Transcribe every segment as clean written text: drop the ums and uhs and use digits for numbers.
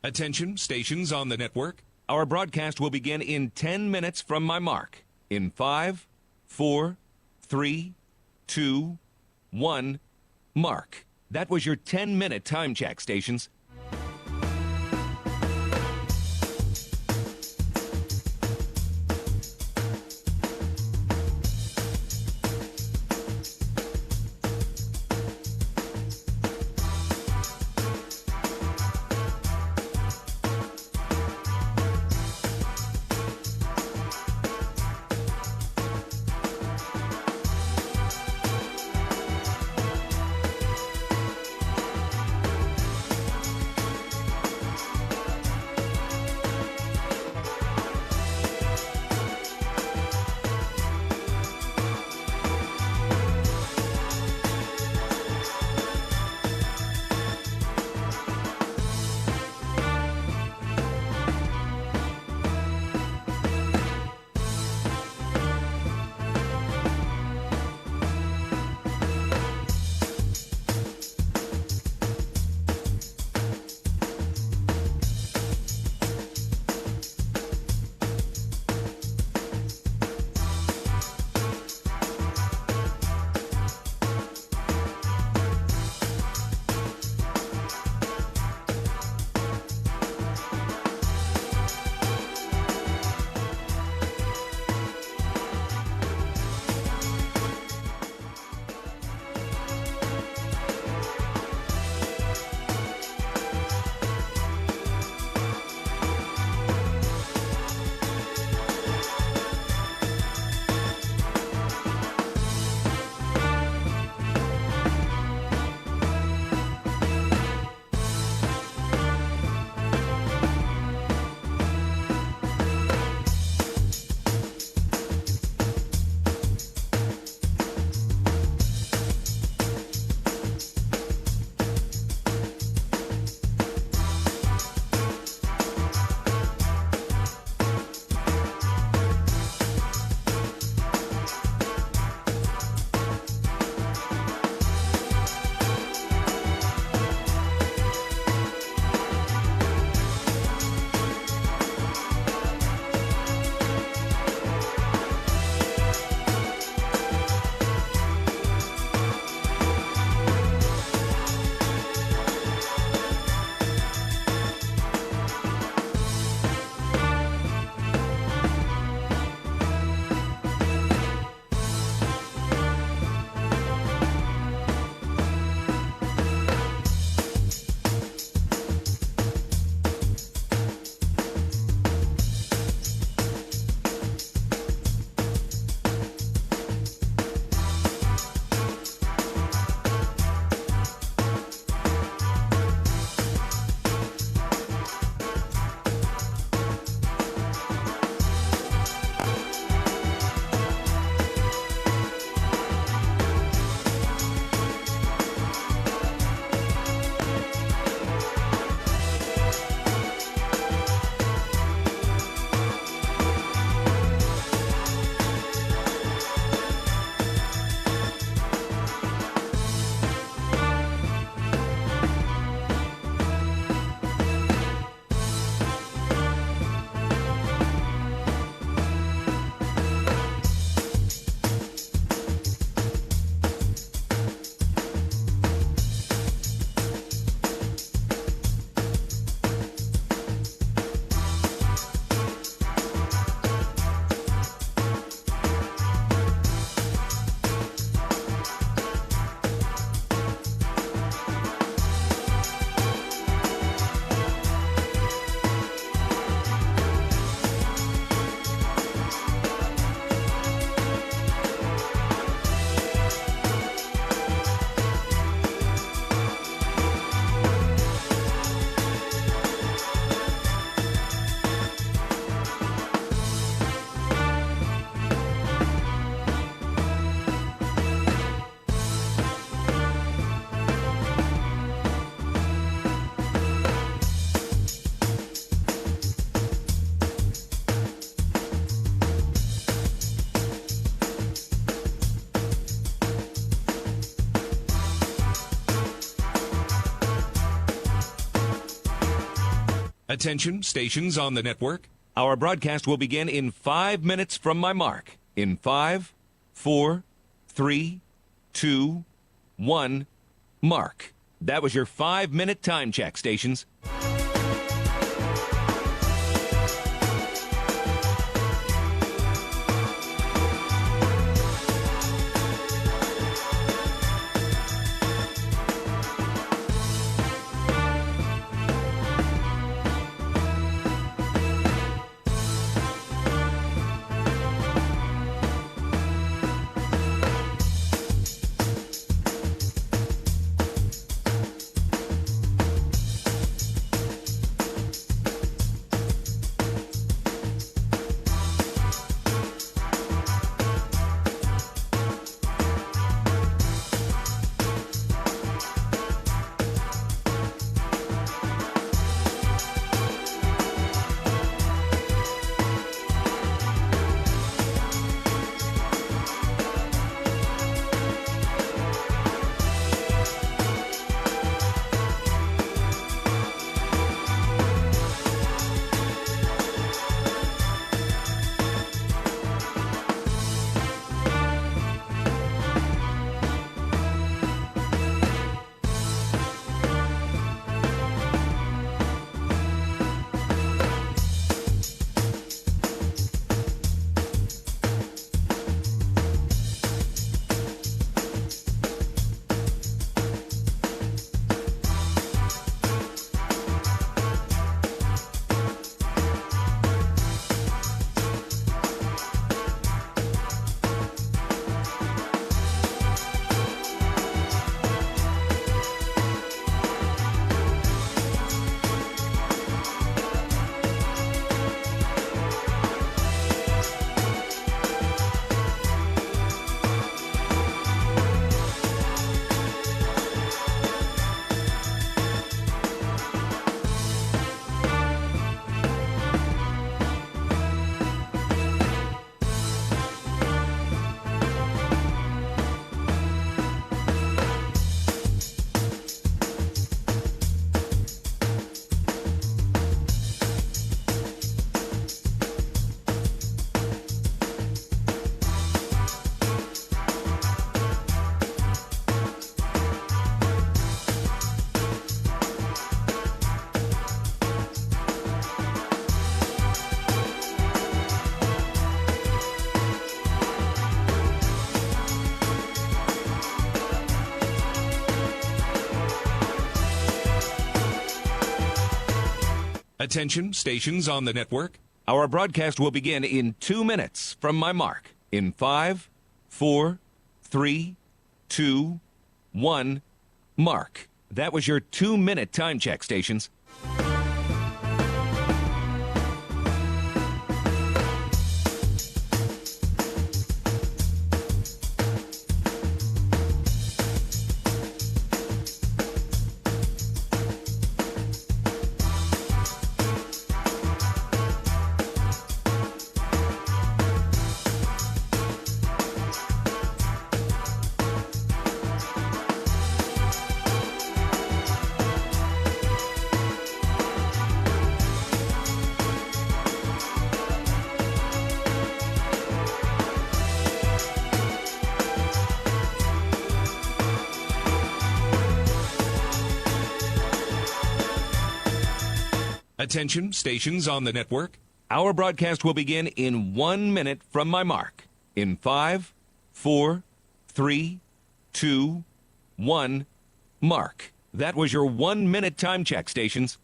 Attention, stations on the network. Our broadcast will begin in 10 minutes from my mark. In 5, 4, 3, 2, 1, mark. That was your 10-minute time check, stations. Attention, stations on the network. Our broadcast will begin in 5 minutes from my mark. In 5, 4, 3, 2, 1, mark. That was your 5-minute time check, stations. Attention, stations on the network. Our broadcast will begin in 2 minutes from my mark. In 5, 4, 3, 2, 1, mark. That was your 2-minute time check, stations. Attention, stations on the network. Our broadcast will begin in 1 minute from my mark. In 5, 4, 3, 2, 1, mark. That was your 1-minute time check, stations.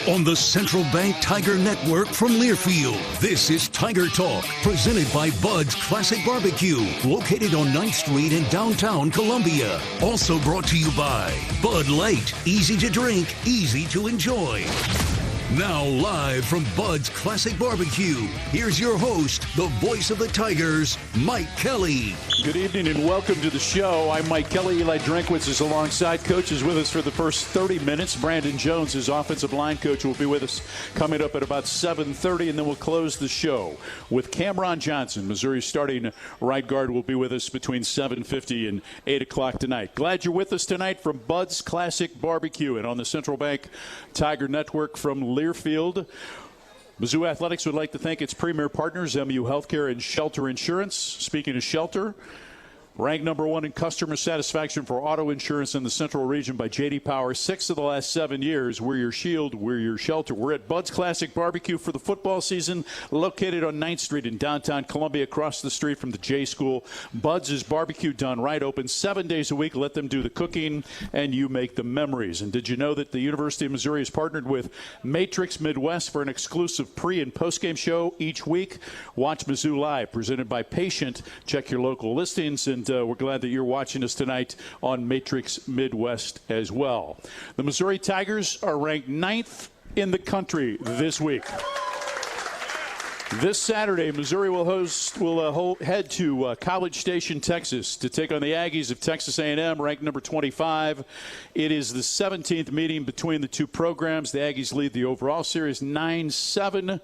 On the Central Bank Tiger Network from Learfield, this is Tiger Talk, presented by Bud's Classic Barbecue, located on 9th Street in downtown Columbia. Also brought to you by Bud Light, easy to drink, easy to enjoy. Now live from Bud's Classic Barbecue, here's your host, the voice of the Tigers, Mike Kelly. Good evening and welcome to the show. I'm Mike Kelly. Eli Drinkwitz is alongside. Coach is with us for the first 30 minutes. Brandon Jones, his offensive line coach, will be with us coming up at about 7:30, and then we'll close the show with Cameron Johnson. Missouri's starting right guard will be with us between 7:50 and 8 o'clock tonight. Glad you're with us tonight from Bud's Classic Barbecue and on the Central Bank Tiger Network from Learfield. Mizzou Athletics would like to thank its premier partners, MU Healthcare and Shelter Insurance. Speaking of Shelter, ranked number 1 in customer satisfaction for auto insurance in the Central Region by J.D. Power. 6 of the last 7 years. We're your shield. We're your shelter. We're at Bud's Classic Barbecue for the football season, located on 9th Street in downtown Columbia, across the street from the J School. Bud's is barbecue done right, open 7 days a week. Let them do the cooking, and you make the memories. And did you know that the University of Missouri has partnered with Matrix Midwest for an exclusive pre- and post-game show each week? Watch Mizzou Live, presented by Patient. Check your local listings, and we're glad that you're watching us tonight on Matrix Midwest as well. The Missouri Tigers are ranked 9th in the country this week. This Saturday, Missouri will head to College Station, Texas, to take on the Aggies of Texas A&M, ranked number 25. It is the 17th meeting between the two programs. The Aggies lead the overall series 9-7.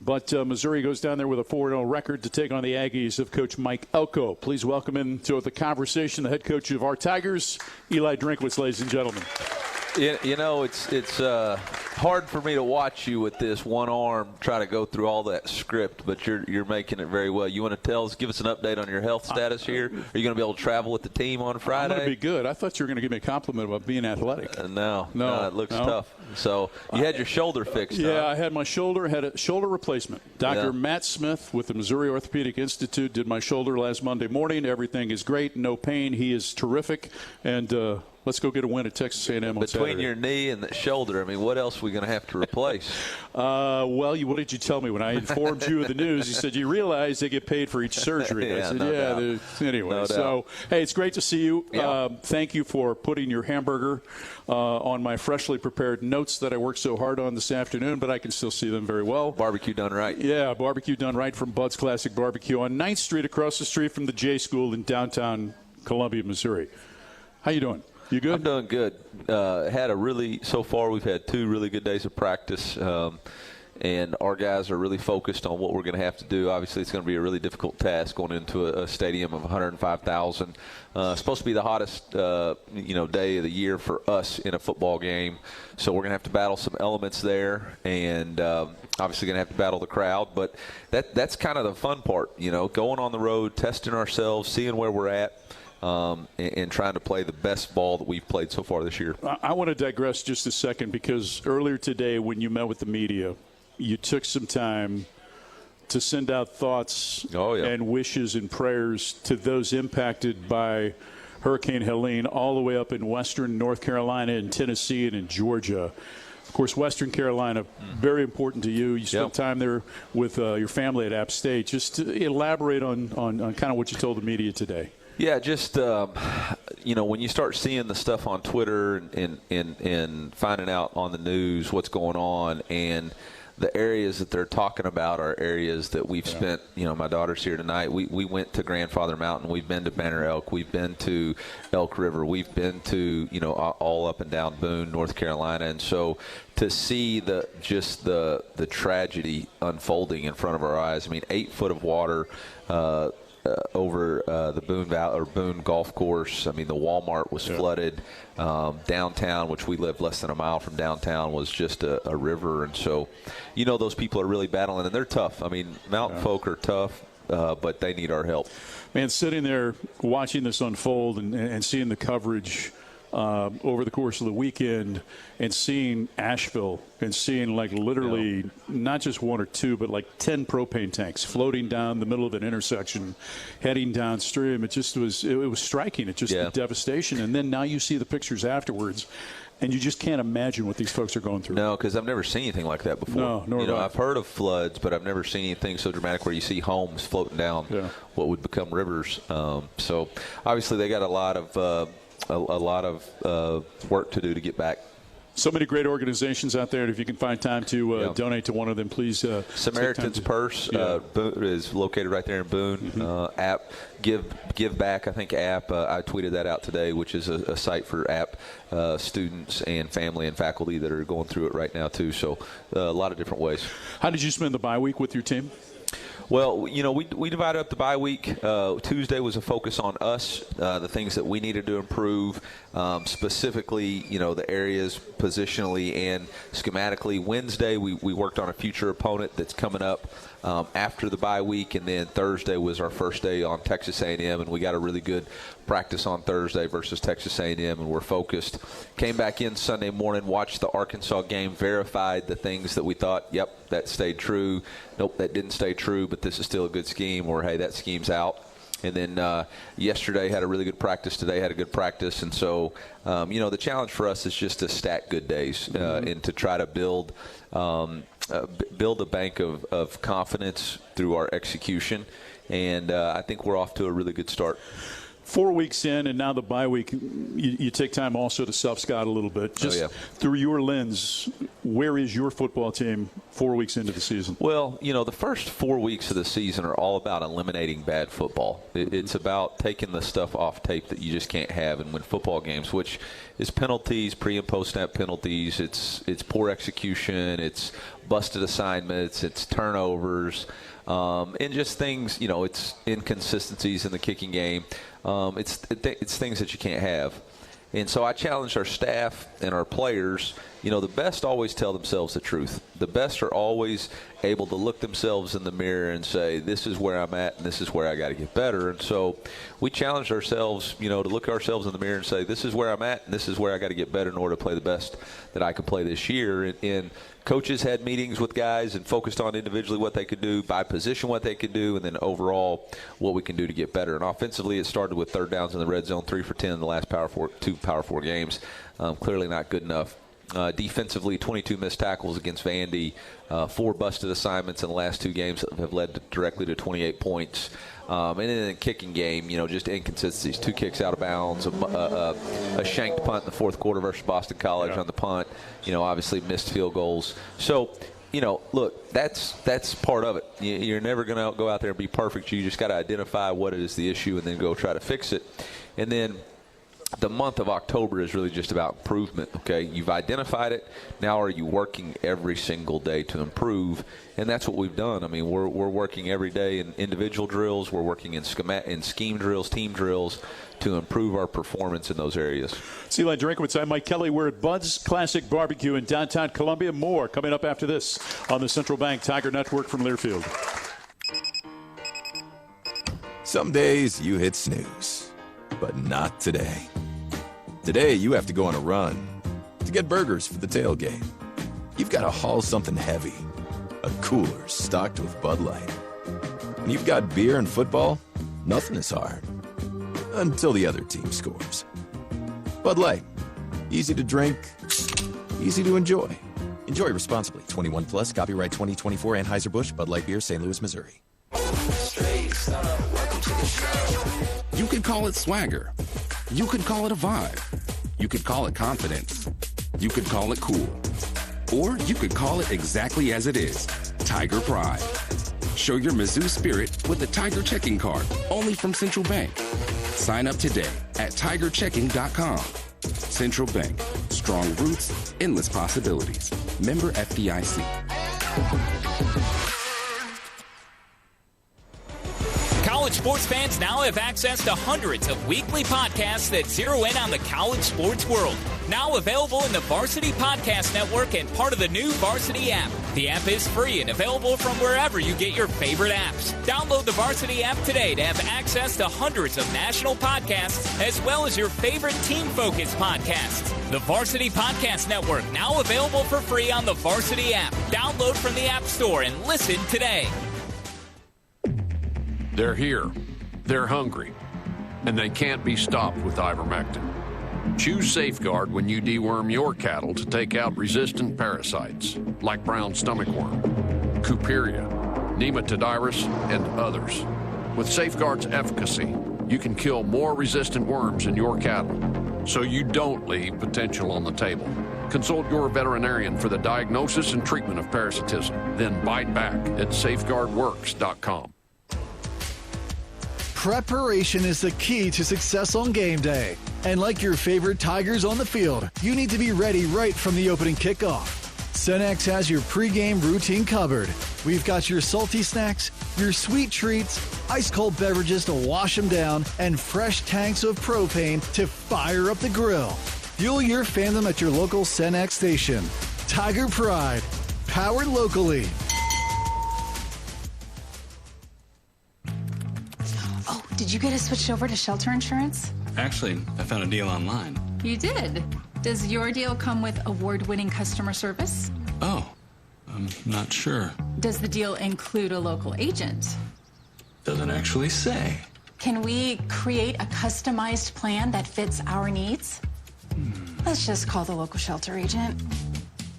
But Missouri goes down there with a 4-0 record to take on the Aggies of Coach Mike Elko. Please welcome into the conversation the head coach of our Tigers, Eli Drinkwitz, ladies and gentlemen. You know, it's hard for me to watch you with this one arm try to go through all that script, but you're making it very well. You want to give us an update on your health status here? Are you going to be able to travel with the team on Friday? I'm going to be good. I thought you were going to give me a compliment about being athletic. No, it looks tough. So you had your shoulder fixed, Yeah, huh? I had my shoulder, had a shoulder replacement. Dr. Matt Smith with the Missouri Orthopedic Institute did my shoulder last Monday morning. Everything is great, no pain. He is terrific, and let's go get a win at Texas A&M on Saturday. Between your knee and the shoulder, I mean, what else are we going to have to replace? Well, what did you tell me when I informed you of the news? You said, you realize they get paid for each surgery. Yeah, I said, no doubt. Anyway. No so, doubt. hey, it's great to see you. Yeah. Thank you for putting your hamburger on my freshly prepared notes that I worked so hard on this afternoon, but I can still see them very well. Barbecue done right. Yeah, barbecue done right from Bud's Classic Barbecue on 9th Street, across the street from the J School in downtown Columbia, Missouri. How you doing? You good? I'm doing good. So far we've had 2 really good days of practice, and our guys are really focused on what we're going to have to do. Obviously, it's going to be a really difficult task going into a stadium of 105,000. Supposed to be the hottest, day of the year for us in a football game. So we're going to have to battle some elements there, and obviously going to have to battle the crowd. But that's kind of the fun part, going on the road, testing ourselves, seeing where we're at. And trying to play the best ball that we've played so far this year. I want to digress just a second, because earlier today when you met with the media, you took some time to send out thoughts and wishes and prayers to those impacted by Hurricane Helene all the way up in western North Carolina and Tennessee and in Georgia. Of course, Western Carolina, very important to you. You spent time there with your family at App State. Just to elaborate on kind of what you told the media today. Yeah, just, when you start seeing the stuff on Twitter and finding out on the news what's going on, and the areas that they're talking about are areas that we've spent, my daughter's here tonight. We went to Grandfather Mountain. We've been to Banner Elk. We've been to Elk River. We've been to, all up and down Boone, North Carolina. And so to see the tragedy unfolding in front of our eyes, 8 foot of water, over the Boone Golf Course. The Walmart was flooded. Downtown, which we live less than a mile from downtown, was just a river. And so, those people are really battling, and they're tough. Mountain folk are tough, but they need our help. Man, sitting there watching this unfold and seeing the coverage over the course of the weekend, and seeing Asheville and seeing literally not just 1 or 2 but 10 propane tanks floating down the middle of an intersection heading downstream. It was striking. It's just the devastation. And then now you see the pictures afterwards, and you just can't imagine what these folks are going through. No, because I've never seen anything like that before. No, nor have I. I've heard of floods, but I've never seen anything so dramatic where you see homes floating down what would become rivers. So obviously they got a lot of work to do to get back. So many great organizations out there, and if you can find time to donate to one of them, please. Samaritan's Purse is located right there in Boone. App Give Back, I think app. I tweeted that out today, which is a site for app students and family and faculty that are going through it right now too. So a lot of different ways. How did you spend the bye week with your team? Well, we divided up the bye week. Tuesday was a focus on us, the things that we needed to improve, specifically, the areas positionally and schematically. Wednesday, we worked on a future opponent that's coming up after the bye week, and then Thursday was our first day on Texas A&M, and we got a really good practice on Thursday versus Texas A&M, and we're focused. Came back in Sunday morning, watched the Arkansas game, verified the things that we thought, yep, that stayed true. Nope, that didn't stay true, but this is still a good scheme, or hey, that scheme's out. And then yesterday had a really good practice. Today had a good practice. And so, the challenge for us is just to stack good days and to try to build a bank of confidence through our execution. And I think we're off to a really good start. 4 weeks in, and now the bye week, you take time also to self-scout a little bit. Just through your lens, where is your football team 4 weeks into the season? Well, the first 4 weeks of the season are all about eliminating bad football. It's about taking the stuff off tape that you just can't have and win football games, which is penalties, pre- and post-snap penalties. It's poor execution. It's busted assignments. It's turnovers. And just things, it's inconsistencies in the kicking game. It's things that you can't have. And so I challenged our staff and our players. The best always tell themselves the truth. The best are always able to look themselves in the mirror and say, this is where I'm at and this is where I got to get better. And so we challenged ourselves, to look ourselves in the mirror and say, this is where I'm at and this is where I got to get better in order to play the best that I can play this year. And coaches had meetings with guys and focused on individually what they could do, by position what they could do, and then overall what we can do to get better. And offensively, it started with third downs in the red zone, 3 for 10 in the last two Power 4 games. Clearly not good enough. Defensively, 22 missed tackles against Vandy, 4 busted assignments in the last 2 games that have led directly to 28 points. And in the kicking game, just inconsistencies. 2 kicks out of bounds, a shanked punt in the fourth quarter versus Boston College on the punt. Obviously missed field goals. So, look, that's part of it. You're never going to go out there and be perfect. You just got to identify what is the issue and then go try to fix it. And then the month of October is really just about improvement, okay? You've identified it. Now are you working every single day to improve? And that's what we've done. I mean, we're working every day in individual drills. We're working in scheme drills, team drills to improve our performance in those areas. It's Eliah Drinkwitz. I'm Mike Kelly. We're at Bud's Classic Barbecue in downtown Columbia. More coming up after this on the Central Bank Tiger Network from Learfield. Some days you hit snooze, but not today. Today, you have to go on a run to get burgers for the tailgate. You've got to haul something heavy, a cooler stocked with Bud Light. And you've got beer and football, nothing is hard. Until the other team scores. Bud Light, easy to drink, easy to enjoy. Enjoy responsibly. 21 plus, copyright 2024, Anheuser-Busch, Bud Light Beer, St. Louis, Missouri. You could call it swagger. You could call it a vibe. You could call it confidence. You could call it cool. Or you could call it exactly as it is, Tiger Pride. Show your Mizzou spirit with the Tiger Checking Card, only from Central Bank. Sign up today at tigerchecking.com. Central Bank, strong roots, endless possibilities. Member FDIC. College sports fans now have access to hundreds of weekly podcasts that zero in on the college sports world. Now available in the Varsity Podcast Network and part of the new Varsity app. The app is free and available from wherever you get your favorite apps. Download the Varsity app today to have access to hundreds of national podcasts as well as your favorite team-focused podcasts. The Varsity Podcast Network, now available for free on the Varsity app. Download from the App Store and listen today. They're here, they're hungry, and they can't be stopped with ivermectin. Choose Safeguard when you deworm your cattle to take out resistant parasites like brown stomach worm, Cooperia, Nematodiris, and others. With Safeguard's efficacy, you can kill more resistant worms in your cattle, so you don't leave potential on the table. Consult your veterinarian for the diagnosis and treatment of parasitism. Then bite back at safeguardworks.com. Preparation is the key to success on game day. And like your favorite Tigers on the field, you need to be ready right from the opening kickoff. Cenex has your pregame routine covered. We've got your salty snacks, your sweet treats, ice-cold beverages to wash them down, and fresh tanks of propane to fire up the grill. Fuel your fandom at your local Cenex station. Tiger Pride, powered locally. Oh, did you get us switched over to shelter insurance? Actually, I found a deal online. You did? Does your deal come with award-winning customer service? Oh, I'm not sure. Does the deal include a local agent? Doesn't actually say. Can we create a customized plan that fits our needs? Let's just call the local shelter agent.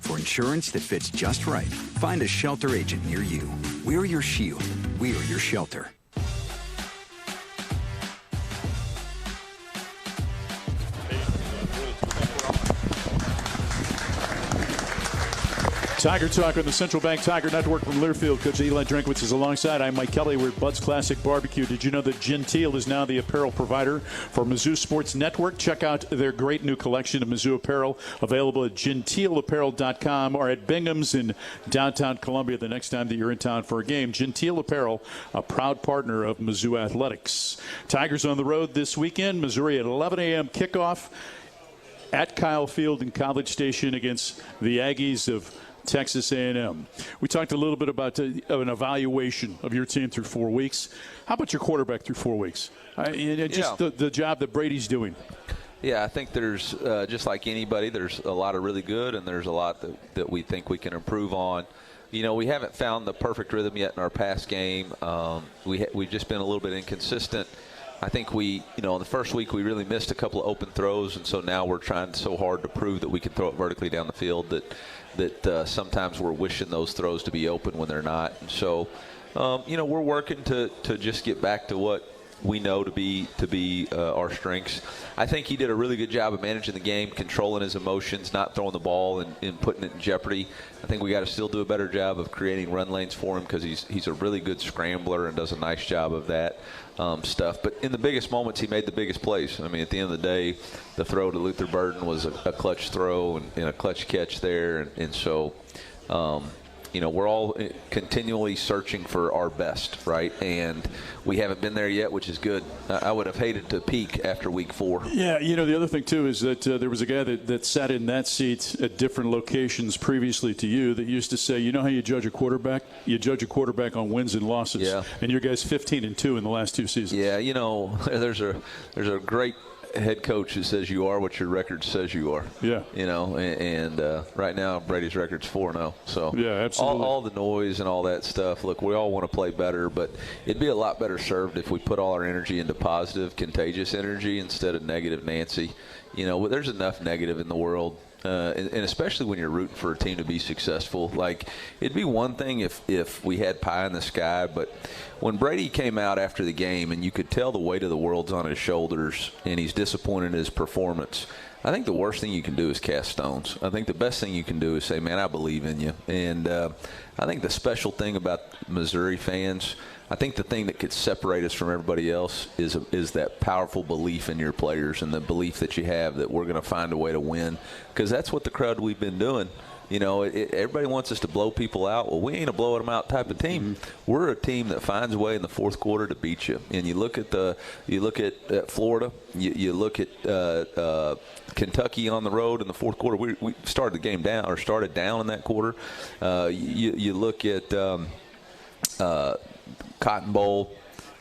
For insurance that fits just right, find a shelter agent near you. We're your shield. We're your shelter. Tiger Talk on the Central Bank Tiger Network from Learfield. Coach Eliah Drinkwitz is alongside. I'm Mike Kelly. We're at Bud's Classic Barbecue. Did you know that Gentile is now the apparel provider for Mizzou Sports Network? Check out their great new collection of Mizzou apparel available at gentileapparel.com or at Bingham's in downtown Columbia the next time that you're in town for a game. Gentile Apparel, a proud partner of Mizzou Athletics. Tigers on the road this weekend. Missouri at 11 a.m. kickoff at Kyle Field in College Station against the Aggies of Texas A&M. We talked a little bit about an evaluation of your team through 4 weeks. How about your quarterback through 4 weeks? The job that Brady's doing. Yeah, I think there's, just like anybody, there's a lot of really good, and there's a lot that we think we can improve on. You know, we haven't found the perfect rhythm yet in our pass game. We've just been a little bit inconsistent. I think in the first week we really missed a couple of open throws, and so now we're trying so hard to prove that we can throw it vertically down the field that sometimes we're wishing those throws to be open when they're not. And so, we're working to just get back to what we know to be our strengths. I think he did a really good job of managing the game, controlling his emotions, not throwing the ball and putting it in jeopardy. I think we got to still do a better job of creating run lanes for him because he's a really good scrambler and does a nice job of that stuff. But in the biggest moments, he made the biggest plays. I mean, at the end of the day, the throw to Luther Burden was a clutch throw and a clutch catch there. And so, we're all continually searching for our best, right? And we haven't been there yet, which is good. I would have hated to peak after week 4. Yeah, the other thing, too, is that there was a guy that sat in that seat at different locations previously to you that used to say, you know how you judge a quarterback? You judge a quarterback on wins and losses. Yeah. And your guy's 15-2 in the last 2 seasons. Yeah, there's a great head coach who says you are what your record says you are. Yeah. And right now Brady's record's 4-0. So yeah, absolutely. All the noise and all that stuff. Look, we all want to play better, but it'd be a lot better served if we put all our energy into positive, contagious energy instead of negative Nancy. There's enough negative in the world. And especially when you're rooting for a team to be successful. Like, it'd be one thing if we had pie in the sky, but when Brady came out after the game and you could tell the weight of the world's on his shoulders and he's disappointed in his performance, I think the worst thing you can do is cast stones. I think the best thing you can do is say, man, I believe in you. And I think the special thing about Missouri fans, I think the thing that could separate us from everybody else is that powerful belief in your players and the belief that you have that we're going to find a way to win, because that's what the crowd we've been doing. Everybody wants us to blow people out. Well, we ain't a blow them out type of team. Mm-hmm. We're a team that finds a way in the fourth quarter to beat you. And you look at Florida. You look at Kentucky on the road in the fourth quarter. We started the game down or started down in that quarter. You look at Cotton Bowl.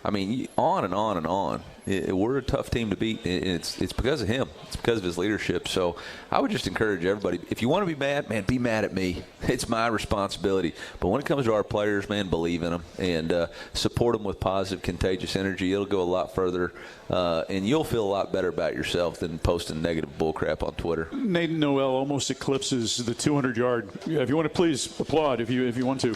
I mean, on and on and on. We're a tough team to beat. It's because of him. It's because of his leadership. So I would just encourage everybody, if you want to be mad, man, be mad at me. It's my responsibility. But when it comes to our players, man, believe in them and support them with positive, contagious energy. It'll go a lot further, and you'll feel a lot better about yourself than posting negative bullcrap on Twitter. Nathan Noel almost eclipses the 200-yard. If you want to, please applaud if you want to.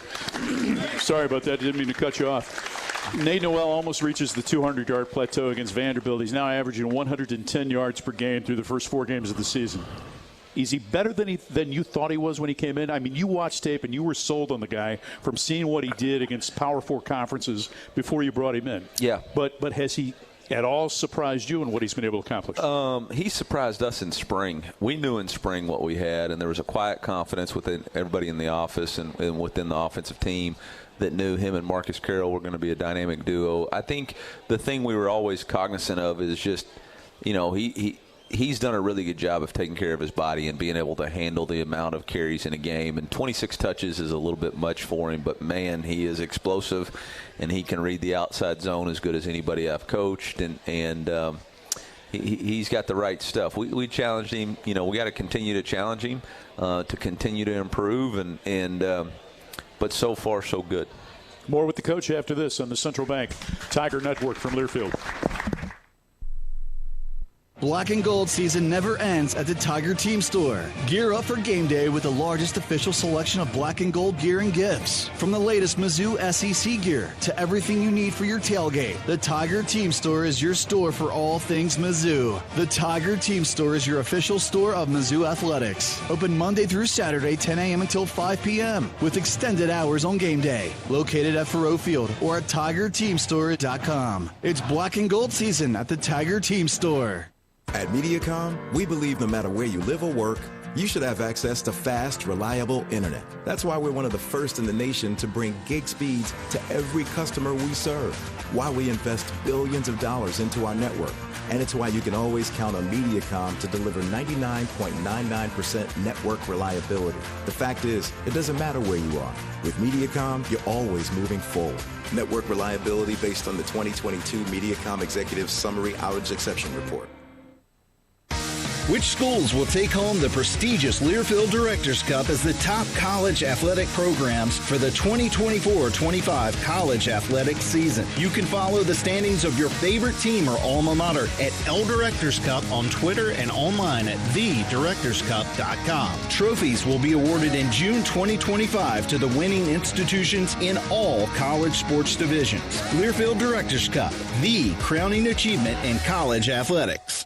Sorry about that. Didn't mean to cut you off. Nate Noel almost reaches the 200-yard plateau against Vanderbilt. He's now averaging 110 yards per game through the first 4 games of the season. Is he better than you thought he was when he came in? I mean, you watched tape and you were sold on the guy from seeing what he did against Power 4 conferences before you brought him in. Yeah. But has he at all surprised you in what he's been able to accomplish? He surprised us in spring. We knew in spring what we had, and there was a quiet confidence within everybody in the office and within the offensive team that knew him and Marcus Carroll were going to be a dynamic duo. I think the thing we were always cognizant of is just, he's done a really good job of taking care of his body and being able to handle the amount of carries in a game. And 26 touches is a little bit much for him, but, man, he is explosive, and he can read the outside zone as good as anybody I've coached. And he's got the right stuff. We challenged him. We got to continue to challenge him to continue to improve. But so far, so good. More with the coach after this on the Central Bank Tiger Network from Learfield. Black and gold season never ends at the Tiger Team Store. Gear up for game day with the largest official selection of black and gold gear and gifts. From the latest Mizzou SEC gear to everything you need for your tailgate, the Tiger Team Store is your store for all things Mizzou. The Tiger Team Store is your official store of Mizzou Athletics. Open Monday through Saturday, 10 a.m. until 5 p.m. with extended hours on game day. Located at Faroe Field or at TigerTeamStore.com. It's black and gold season at the Tiger Team Store. At MediaCom, we believe no matter where you live or work, you should have access to fast, reliable internet. That's why we're one of the first in the nation to bring gig speeds to every customer we serve. Why we invest billions of dollars into our network. And it's why you can always count on MediaCom to deliver 99.99% network reliability. The fact is, it doesn't matter where you are. With MediaCom, you're always moving forward. Network reliability based on the 2022 MediaCom Executive Summary Outage Exception Report. Which schools will take home the prestigious Learfield Directors Cup as the top college athletic programs for the 2024-25 college athletic season? You can follow the standings of your favorite team or alma mater at L Directors Cup on Twitter and online at thedirectorscup.com. Trophies will be awarded in June 2025 to the winning institutions in all college sports divisions. Learfield Directors Cup, the crowning achievement in college athletics.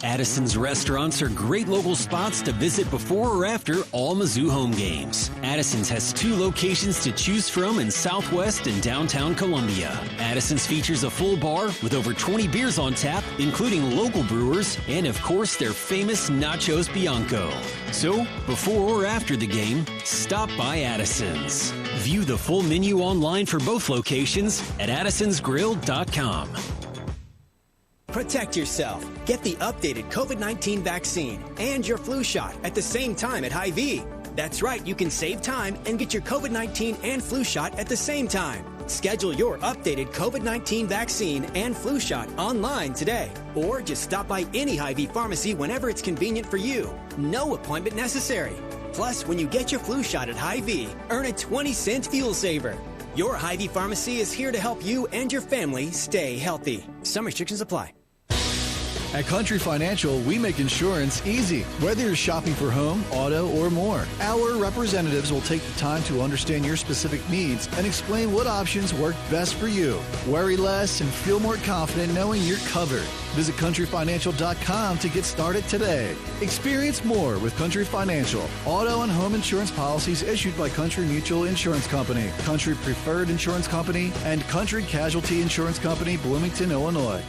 Addison's restaurants are great local spots to visit before or after all Mizzou home games. Addison's has 2 locations to choose from in Southwest and downtown Columbia. Addison's features a full bar with over 20 beers on tap, including local brewers, and of course their famous Nachos Bianco. So, before or after the game, stop by Addison's. View the full menu online for both locations at addisonsgrill.com. Protect yourself. Get the updated COVID-19 vaccine and your flu shot at the same time at Hy-Vee. That's right, you can save time and get your COVID-19 and flu shot at the same time. Schedule your updated COVID-19 vaccine and flu shot online today. Or just stop by any Hy-Vee pharmacy whenever it's convenient for you. No appointment necessary. Plus, when you get your flu shot at Hy-Vee, earn a 20-cent fuel saver. Your Hy-Vee pharmacy is here to help you and your family stay healthy. Some restrictions apply. At Country Financial, we make insurance easy. Whether you're shopping for home, auto, or more, our representatives will take the time to understand your specific needs and explain what options work best for you. Worry less and feel more confident knowing you're covered. Visit countryfinancial.com to get started today. Experience more with Country Financial. Auto and home insurance policies issued by Country Mutual Insurance Company, Country Preferred Insurance Company, and Country Casualty Insurance Company, Bloomington, Illinois.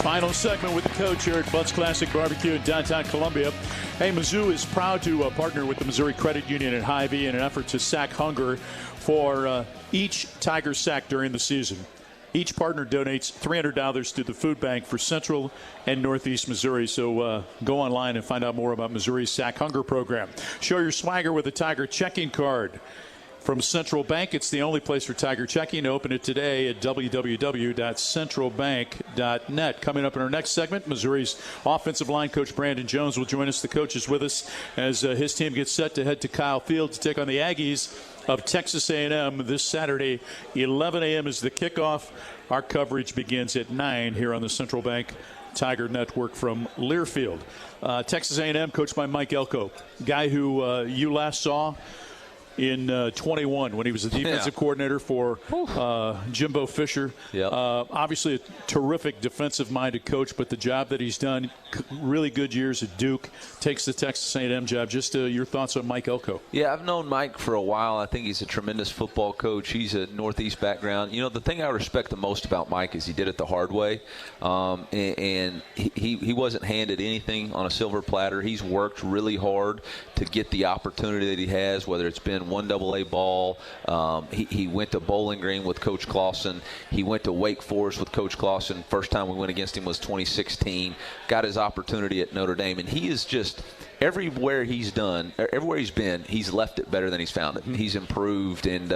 Final segment with the coach here at Bud's Classic Barbecue in downtown Columbia. Hey, Mizzou is proud to partner with the Missouri Credit Union and Hy-Vee in an effort to sack hunger for each Tiger sack during the season. Each partner donates $300 to the food bank for Central and Northeast Missouri. So go online and find out more about Missouri's SAC Hunger Program. Show your swagger with a Tiger checking card from Central Bank. It's the only place for Tiger checking. Open it today at www.centralbank.net. Coming up in our next segment, Missouri's offensive line coach Brandon Jones will join us. The coach is with us as his team gets set to head to Kyle Field to take on the Aggies of Texas A&M this Saturday. 11 a.m. is the kickoff. Our coverage begins at 9 here on the Central Bank Tiger Network from Learfield. Texas A&M coached by Mike Elko, guy who you last saw in 21 when he was the defensive coordinator for Jimbo Fisher. Obviously a terrific defensive-minded coach, but the job that he's done, really good years at Duke, takes the Texas A&M job. Just your thoughts on Mike Elko. Yeah, I've known Mike for a while. I think he's a tremendous football coach. He's a Northeast background. You know, the thing I respect the most about Mike is he did it the hard way, and he wasn't handed anything on a silver platter. He's worked really hard to get the opportunity that he has, whether it's been 1AA ball. He went to Bowling Green with Coach Clausen. He went to Wake Forest with Coach Clausen. First time we went against him was 2016. Got his opportunity at Notre Dame, and he is just everywhere he's been, he's left it better than he's found it. He's improved, and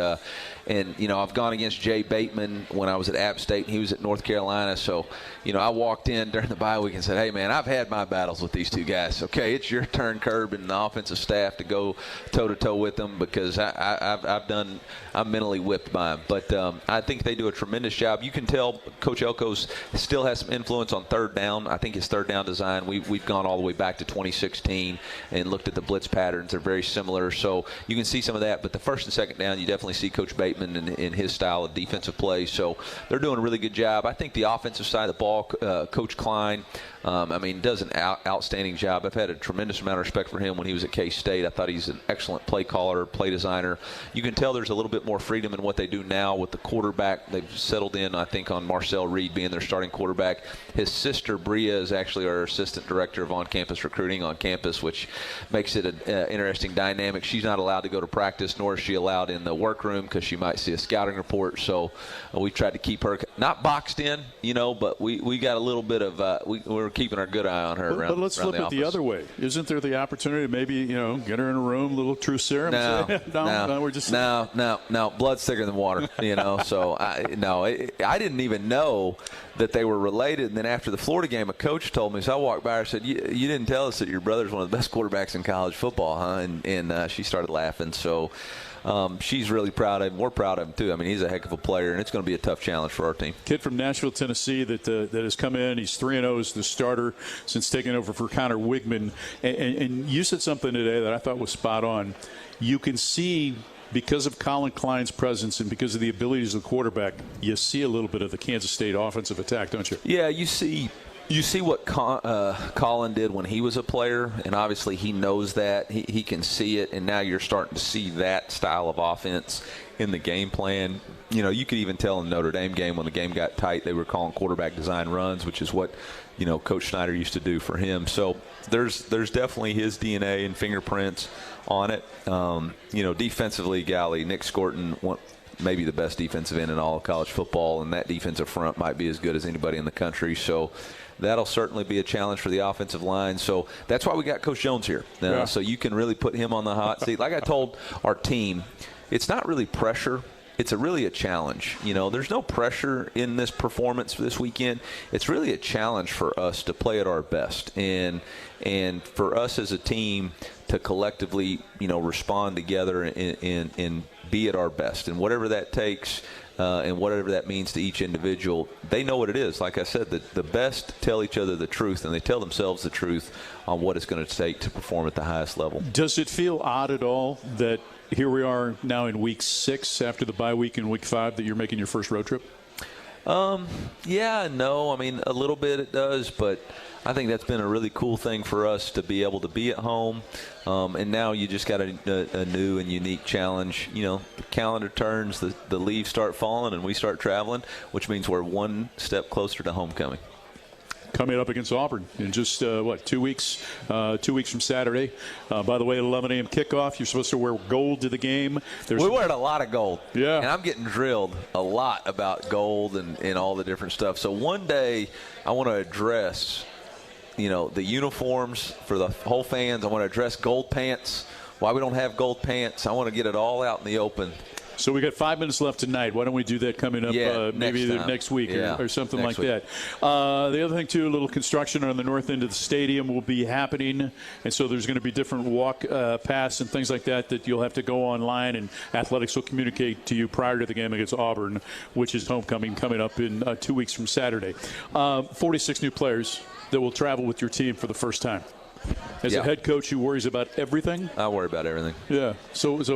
you know, I've gone against Jay Bateman when I was at App State, and he was at North Carolina. So, you know, I walked in during the bye week and said, "Hey, man, I've had my battles with these two guys. Okay, it's your turn, Curb, and the offensive staff to go toe to toe with them because I'm mentally whipped by them." But I think they do a tremendous job. You can tell Coach Elko's still has some influence on third down. I think his third down design, we've gone all the way back to 2016 and looked at the blitz patterns. They're very similar, so you can see some of that. But the first and second down, you definitely see Coach Bateman in his style of defensive play. So they're doing a really good job. I think the offensive side of the ball, Coach Klein, does an outstanding job. I've had a tremendous amount of respect for him when he was at K-State. I thought he's an excellent play caller, play designer. You can tell there's a little bit more freedom in what they do now with the quarterback. They've settled in, I think, on Marcel Reed being their starting quarterback. His sister, Bria, is actually our assistant director of on-campus recruiting on campus, which makes it an interesting dynamic. She's not allowed to go to practice, nor is she allowed in the workroom because she might see a scouting report. So we tried to keep her not boxed in, but we got a little bit of we're keeping our good eye on her. But let's flip it the other way. Isn't there the opportunity to maybe get her in a room, a little truth serum? No, blood's thicker than water. So I didn't even know that they were related. And then after the Florida game, a coach told me. So I walked by her and said, "You didn't tell us that your brother's one of the best quarterbacks in college football, huh?" And she started laughing. So she's really proud of him. We're proud of him, too. He's a heck of a player, and it's going to be a tough challenge for our team. Kid from Nashville, Tennessee that has come in. He's 3-0 as the starter since taking over for Connor Wigman. And you said something today that I thought was spot on. You can see, because of Colin Klein's presence and because of the abilities of the quarterback, you see a little bit of the Kansas State offensive attack, don't you? Yeah, you see what Colin did when he was a player, and obviously he knows that. He can see it, and now you're starting to see that style of offense in the game plan. You could even tell in the Notre Dame game when the game got tight, they were calling quarterback design runs, which is what Coach Schneider used to do for him. So there's definitely his DNA and fingerprints on it. Defensively, golly, Nick Scorton, maybe the best defensive end in all of college football, and that defensive front might be as good as anybody in the country. So that'll certainly be a challenge for the offensive line. So that's why we got Coach Jones here. So you can really put him on the hot seat. Like I told our team, it's not really pressure. It's really a challenge. There's no pressure in this performance this weekend. It's really a challenge for us to play at our best and for us as a team to collectively, respond together and be at our best. And whatever that takes and whatever that means to each individual, they know what it is. Like I said, the best tell each other the truth, and they tell themselves the truth on what it's going to take to perform at the highest level. Does it feel odd at all that here we are now in week 6 after the bye week in week 5 that you're making your first road trip? Yeah, no. A little bit it does, but I think that's been a really cool thing for us to be able to be at home. And now you just got a new and unique challenge. The calendar turns, the leaves start falling, and we start traveling, which means we're one step closer to homecoming. coming up against Auburn in just, 2 weeks? 2 weeks from Saturday. By the way, at 11 a.m. kickoff, you're supposed to wear gold to the game. We're wearing a lot of gold. Yeah. And I'm getting drilled a lot about gold and all the different stuff. So one day I want to address, the uniforms for the whole fans. I want to address gold pants, why we don't have gold pants. I want to get it all out in the open. So we got 5 minutes left tonight. Why don't we do that coming up maybe next week or something like that. The other thing, too, a little construction on the north end of the stadium will be happening. And so there's going to be different walk paths and things like that you'll have to go online. And athletics will communicate to you prior to the game against Auburn, which is homecoming coming up in 2 weeks from Saturday. 46 new players that will travel with your team for the first time. As a head coach who worries about everything? I worry about everything. Yeah. So it's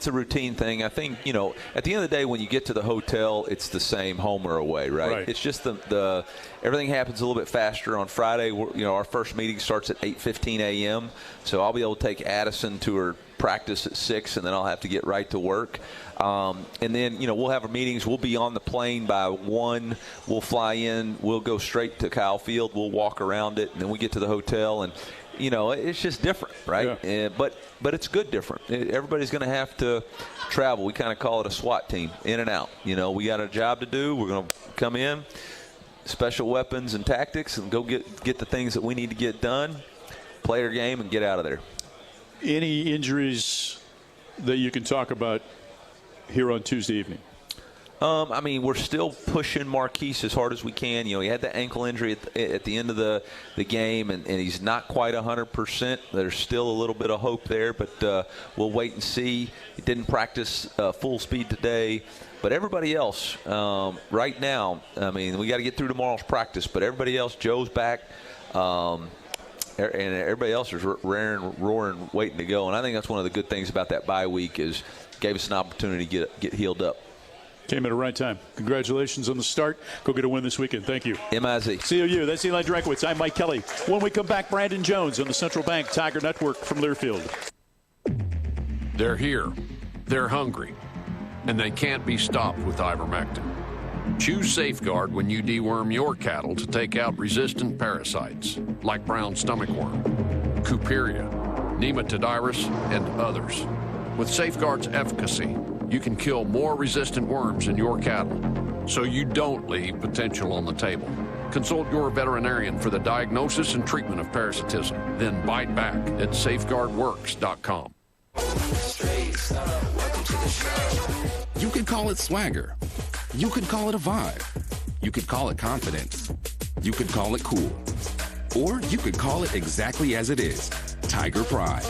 a routine thing. I think, at the end of the day, when you get to the hotel, it's the same home or away, right? It's just the everything happens a little bit faster. On Friday, our first meeting starts at 8:15 a.m., so I'll be able to take Addison to her practice at 6, and then I'll have to get right to work. And then, we'll have our meetings. We'll be on the plane by 1. We'll fly in. We'll go straight to Kyle Field. We'll walk around it, and then we get to the hotel, and it's just different, right? Yeah. But it's good different. Everybody's going to have to travel. We kind of call it a SWAT team, in and out. We got a job to do. We're going to come in, special weapons and tactics, and go get the things that we need to get done, play our game, and get out of there. Any injuries that you can talk about here on Tuesday evening? We're still pushing Marquise as hard as we can. He had the ankle injury at the end of the game, and he's not quite 100%. There's still a little bit of hope there, but we'll wait and see. He didn't practice full speed today. But everybody else, right now, we got to get through tomorrow's practice, but everybody else, Joe's back, and everybody else is roaring, waiting to go. And I think that's one of the good things about that bye week is gave us an opportunity to get healed up. Came at the right time. Congratulations on the start. Go get a win this weekend. Thank you. MIZ. COU. That's Eliah Drinkwitz. I'm Mike Kelly. When we come back, Brandon Jones on the Central Bank Tiger Network from Learfield. They're here. They're hungry. And they can't be stopped with ivermectin. Choose Safeguard when you deworm your cattle to take out resistant parasites like brown stomachworm, Cuperia, Nematodiris, and others. With Safeguard's efficacy, you can kill more resistant worms in your cattle, so you don't leave potential on the table. Consult your veterinarian for the diagnosis and treatment of parasitism. Then bite back at safeguardworks.com. You could call it swagger. You could call it a vibe. You could call it confidence. You could call it cool. Or you could call it exactly as it is, Tiger Pride.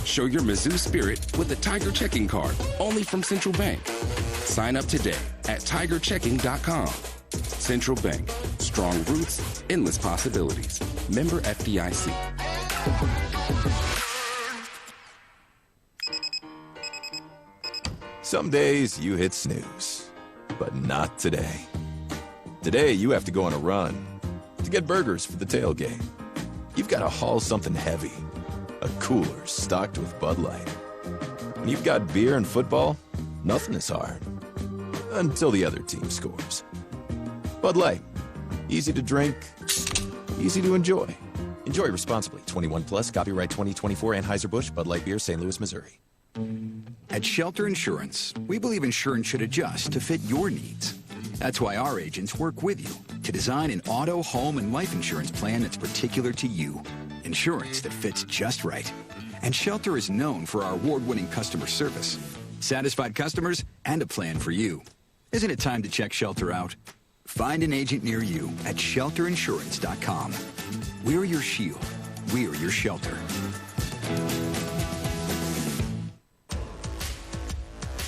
Show your Mizzou spirit with a Tiger checking card, only from Central Bank. Sign up today at tigerchecking.com. Central Bank. Strong roots, endless possibilities. Member FDIC. Some days you hit snooze, but not today. Today you have to go on a run to get burgers for the tailgate. You've got to haul something heavy. A cooler stocked with Bud Light. When you've got beer and football, nothing is hard. Until the other team scores. Bud Light. Easy to drink, easy to enjoy. Enjoy responsibly. 21 plus, copyright 2024, Anheuser-Busch, Bud Light Beer, St. Louis, Missouri. At Shelter Insurance, we believe insurance should adjust to fit your needs. That's why our agents work with you to design an auto, home, and life insurance plan that's particular to you. Insurance that fits just right. And Shelter is known for our award-winning customer service, satisfied customers, and a plan for you. Isn't it time to check Shelter out? Find an agent near you at shelterinsurance.com. We're your shield. We're your shelter.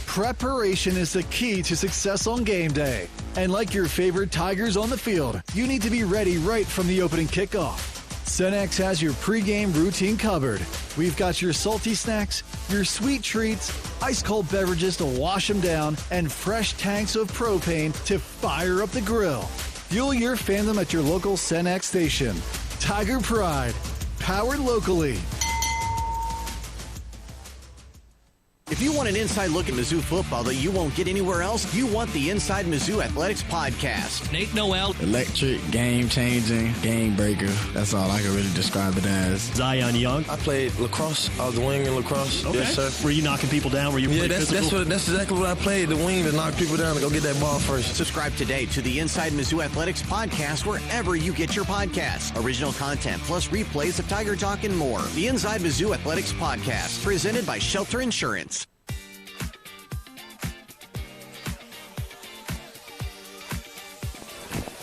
Preparation is the key to success on game day. And like your favorite Tigers on the field, you need to be ready right from the opening kickoff. Cenex has your pregame routine covered. We've got your salty snacks, your sweet treats, ice-cold beverages to wash them down, and fresh tanks of propane to fire up the grill. Fuel your fandom at your local Cenex station. Tiger Pride, powered locally. If If you want an inside look at Mizzou football that you won't get anywhere else, you want the Inside Mizzou Athletics podcast. Nate Noel. Electric, game-changing, game-breaker. That's all I can really describe it as. Zion Young. I played lacrosse. I was the wing in lacrosse. Okay. Yes, sir. Were you knocking people down? Were you that's exactly what I played, the wing to knock people down to go get that ball first. Subscribe today to the Inside Mizzou Athletics podcast wherever you get your podcasts. Original content plus replays of Tiger Talk and more. The Inside Mizzou Athletics podcast, presented by Shelter Insurance.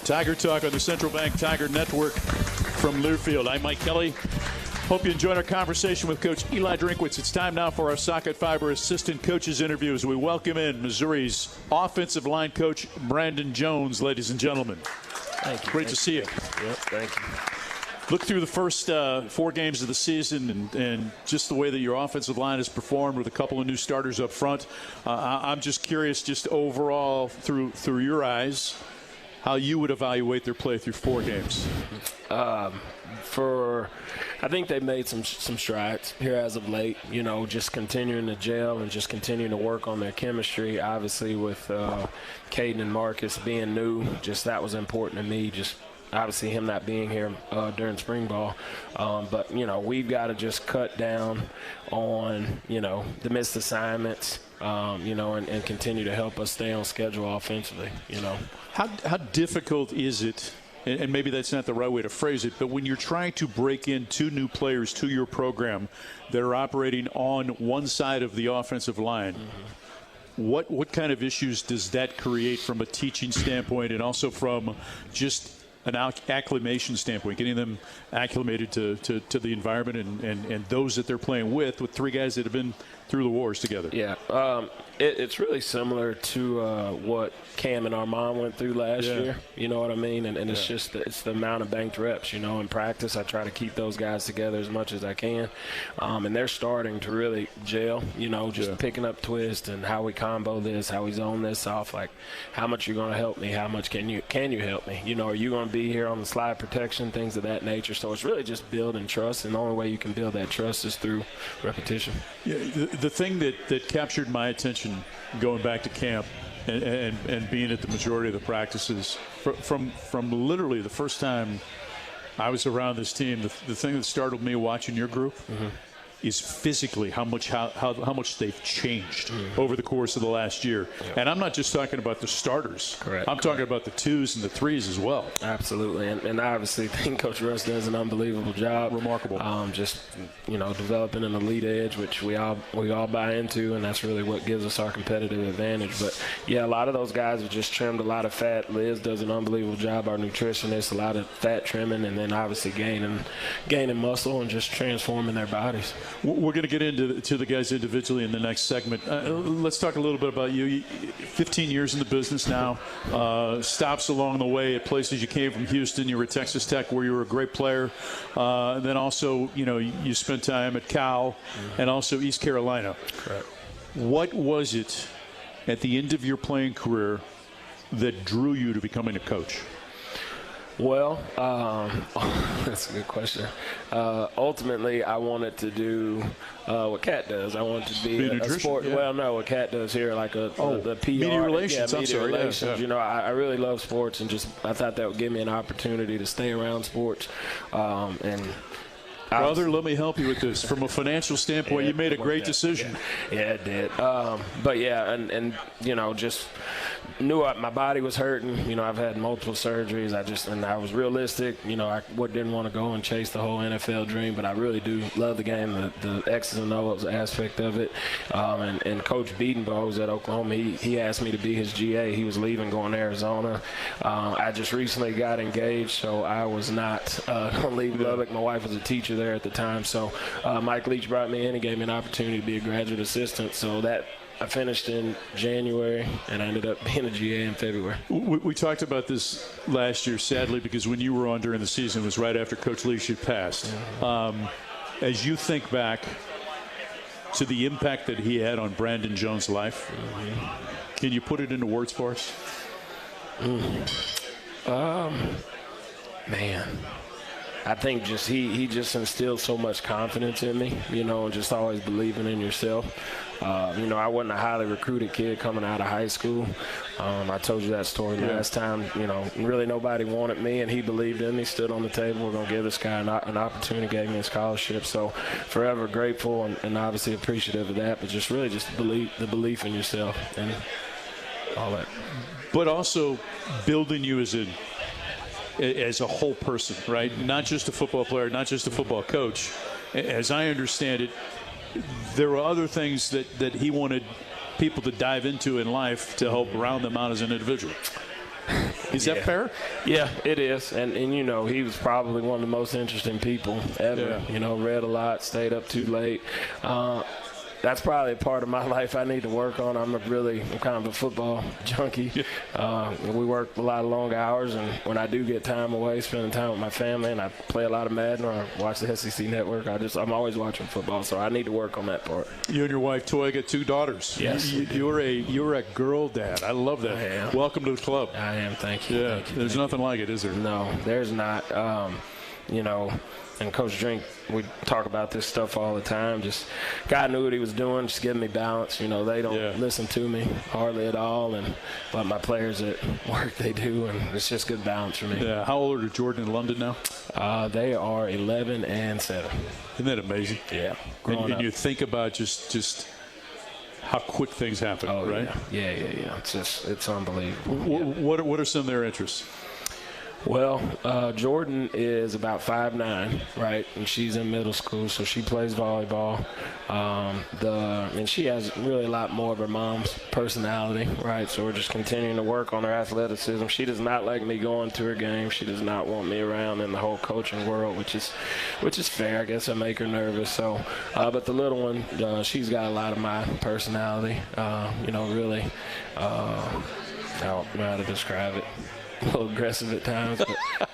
Tiger Talk on the Central Bank Tiger Network from Learfield. I'm Mike Kelly. Hope you enjoyed our conversation with Coach Eliah Drinkwitz. It's time now for our Socket Fiber assistant coaches interviews. We welcome in Missouri's offensive line coach, Brandon Jones, ladies and gentlemen. Thank you. Great to see you. Yep, thank you. Look through the first 4 games of the season and just the way that your offensive line has performed with a couple of new starters up front. I'm just curious, just overall through your eyes, how you would evaluate their play through 4 games. I think they've made some strides here as of late, just continuing to gel and just continuing to work on their chemistry. Obviously with Caden and Marcus being new, just that was important to me, just obviously him not being here during spring ball. But, we've got to just cut down on, the missed assignments, and continue to help us stay on schedule offensively, How difficult is it, and maybe that's not the right way to phrase it, but when you're trying to break in 2 new players to your program that are operating on one side of the offensive line, what kind of issues does that create from a teaching standpoint and also from just an acclimation standpoint, getting them acclimated to the environment and those that they're playing with 3 guys that have been through the wars together? Yeah, it's really similar to what Cam and Armand went through last year. You know what I mean? And it's just it's the amount of banked reps. In practice, I try to keep those guys together as much as I can, and they're starting to really gel. Picking up twists and how we combo this, how we zone this off. Like, how much you're going to help me? How much can you help me? Are you going to be here on the slide protection? Things of that nature. So it's really just building trust, and the only way you can build that trust is through repetition. Yeah, the thing that captured my attention going back to camp and being at the majority of the practices from literally the first time I was around this team, the thing that startled me watching your group is physically how much they've changed over the course of the last year. Yep. And I'm not just talking about the starters. Correct. I'm talking about the 2s and the 3s as well. Absolutely. And I obviously think Coach Russ does an unbelievable job. Remarkable. Developing an elite edge, which we all buy into, and that's really what gives us our competitive advantage. But, yeah, a lot of those guys have just trimmed a lot of fat. Liz does an unbelievable job, our nutritionist, a lot of fat trimming, and then obviously gaining muscle and just transforming their bodies. We're going to get into the guys individually in the next segment. Let's talk a little bit about you. 15 years in the business now. Stops along the way at places. You came from Houston. You were at Texas Tech, where you were a great player. And then also, you spent time at Cal and also East Carolina. Correct. What was it at the end of your playing career that drew you to becoming a coach? Well, that's a good question. Ultimately, I wanted to do what Kat does. I wanted to be a sport. Yeah. Well, no, what Kat does here, like the PR. Media relations. Yeah, media relations. Yeah. I really love sports, and I thought that would give me an opportunity to stay around sports. Brother, let me help you with this. From a financial standpoint, you made a great decision. Yeah, it did. But, yeah, and just knew my body was hurting. I've had multiple surgeries. I was realistic. I didn't want to go and chase the whole NFL dream, but I really do love the game, the X's and O's aspect of it. And Coach Beadenbaugh was at Oklahoma. He asked me to be his GA. He was leaving, going to Arizona. I just recently got engaged, so I was not going to leave Lubbock. My wife was a teacher there at the time, so Mike Leach brought me in and gave me an opportunity to be a graduate assistant. So that I finished in January, and I ended up being a GA in February. We talked about this last year, sadly, because when you were on during the season, it was right after Coach Leach had passed. As you think back to the impact that he had on Brandon Jones' life, can you put it into words for us? Man. I think he just instilled so much confidence in me, and just always believing in yourself. I wasn't a highly recruited kid coming out of high school. I told you that story last time. Really nobody wanted me, and he believed in me, stood on the table. We're going to give this guy an opportunity, gave me a scholarship. So forever grateful and obviously appreciative of that, but just really just the belief in yourself and all that. But also building you as a whole person, right? Not just a football player, not just a football coach. As I understand it, there were other things that he wanted people to dive into in life to help round them out as an individual. Is that fair? Yeah, it is. And he was probably one of the most interesting people ever. Yeah. Read a lot, stayed up too late. That's probably a part of my life I need to work on. I'm kind of a football junkie. We work a lot of long hours, and when I do get time away, spending time with my family, and I play a lot of Madden or I watch the SEC Network, I'm always watching football, so I need to work on that part. You and your wife, Toy, got 2 daughters. Yes. You're a girl dad. I love that. I am. Welcome to the club. I am. Thank you. Yeah, there's nothing like it, is there? No, there's not. And Coach Drink, we talk about this stuff all the time. Just God knew what he was doing, just giving me balance. They don't listen to me hardly at all, but my players at work, they do, and it's just good balance for me. Yeah. How old are Jordan and London now? They are 11 and 7. Isn't that amazing? Yeah. And you think about just how quick things happen, right? Yeah. It's unbelievable. What are some of their interests? Well, Jordan is about 5'9", right, and she's in middle school, so she plays volleyball. And she has really a lot more of her mom's personality, right? So we're just continuing to work on her athleticism. She does not like me going to her game. She does not want me around in the whole coaching world, which is fair. I guess I make her nervous. So, but the little one, she's got a lot of my personality. Really, I don't know how to describe it. A little aggressive at times, but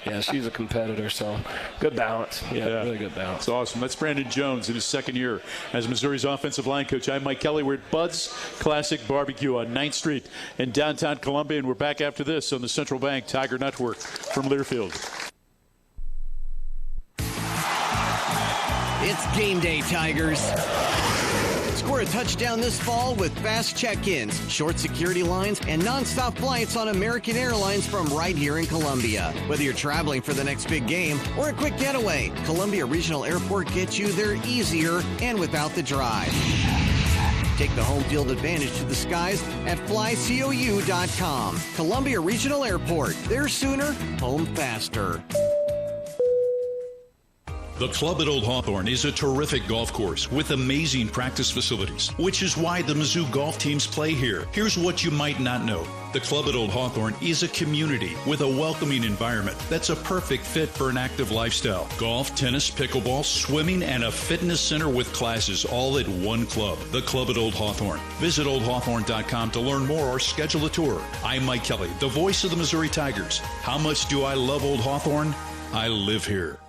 yeah, she's a competitor, so good balance. Yeah, really good balance. It's awesome. That's Brandon Jones in his second year as Missouri's offensive line coach. I'm Mike Kelly. We're at Bud's Classic Barbecue on 9th Street in downtown Columbia, and we're back after this on the Central Bank Tiger Network from Learfield. It's game day, Tigers. Score a touchdown this fall with fast check-ins, short security lines, and nonstop flights on American Airlines from right here in Columbia. Whether you're traveling for the next big game or a quick getaway, Columbia Regional Airport gets you there easier and without the drive. Take the home field advantage to the skies at flycou.com. Columbia Regional Airport. There sooner, home faster. The Club at Old Hawthorne is a terrific golf course with amazing practice facilities, which is why the Mizzou golf teams play here. Here's what you might not know. The Club at Old Hawthorne is a community with a welcoming environment that's a perfect fit for an active lifestyle. Golf, tennis, pickleball, swimming, and a fitness center with classes all at one club. The Club at Old Hawthorne. Visit oldhawthorne.com to learn more or schedule a tour. I'm Mike Kelly, the voice of the Missouri Tigers. How much do I love Old Hawthorne? I live here.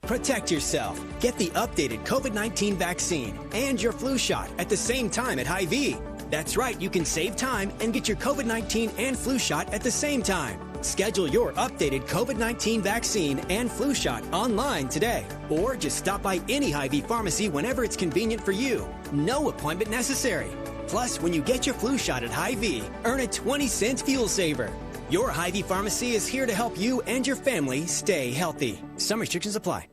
Protect yourself. Get the updated COVID-19 vaccine and your flu shot at the same time at Hy-Vee. That's right, you can save time and get your COVID-19 and flu shot at the same time. Schedule your updated COVID-19 vaccine and flu shot online today. Or just stop by any Hy-Vee pharmacy whenever it's convenient for you. No appointment necessary. Plus, when you get your flu shot at Hy-Vee, earn a 20-cent fuel saver. Your Hy-Vee pharmacy is here to help you and your family stay healthy. Some restrictions apply.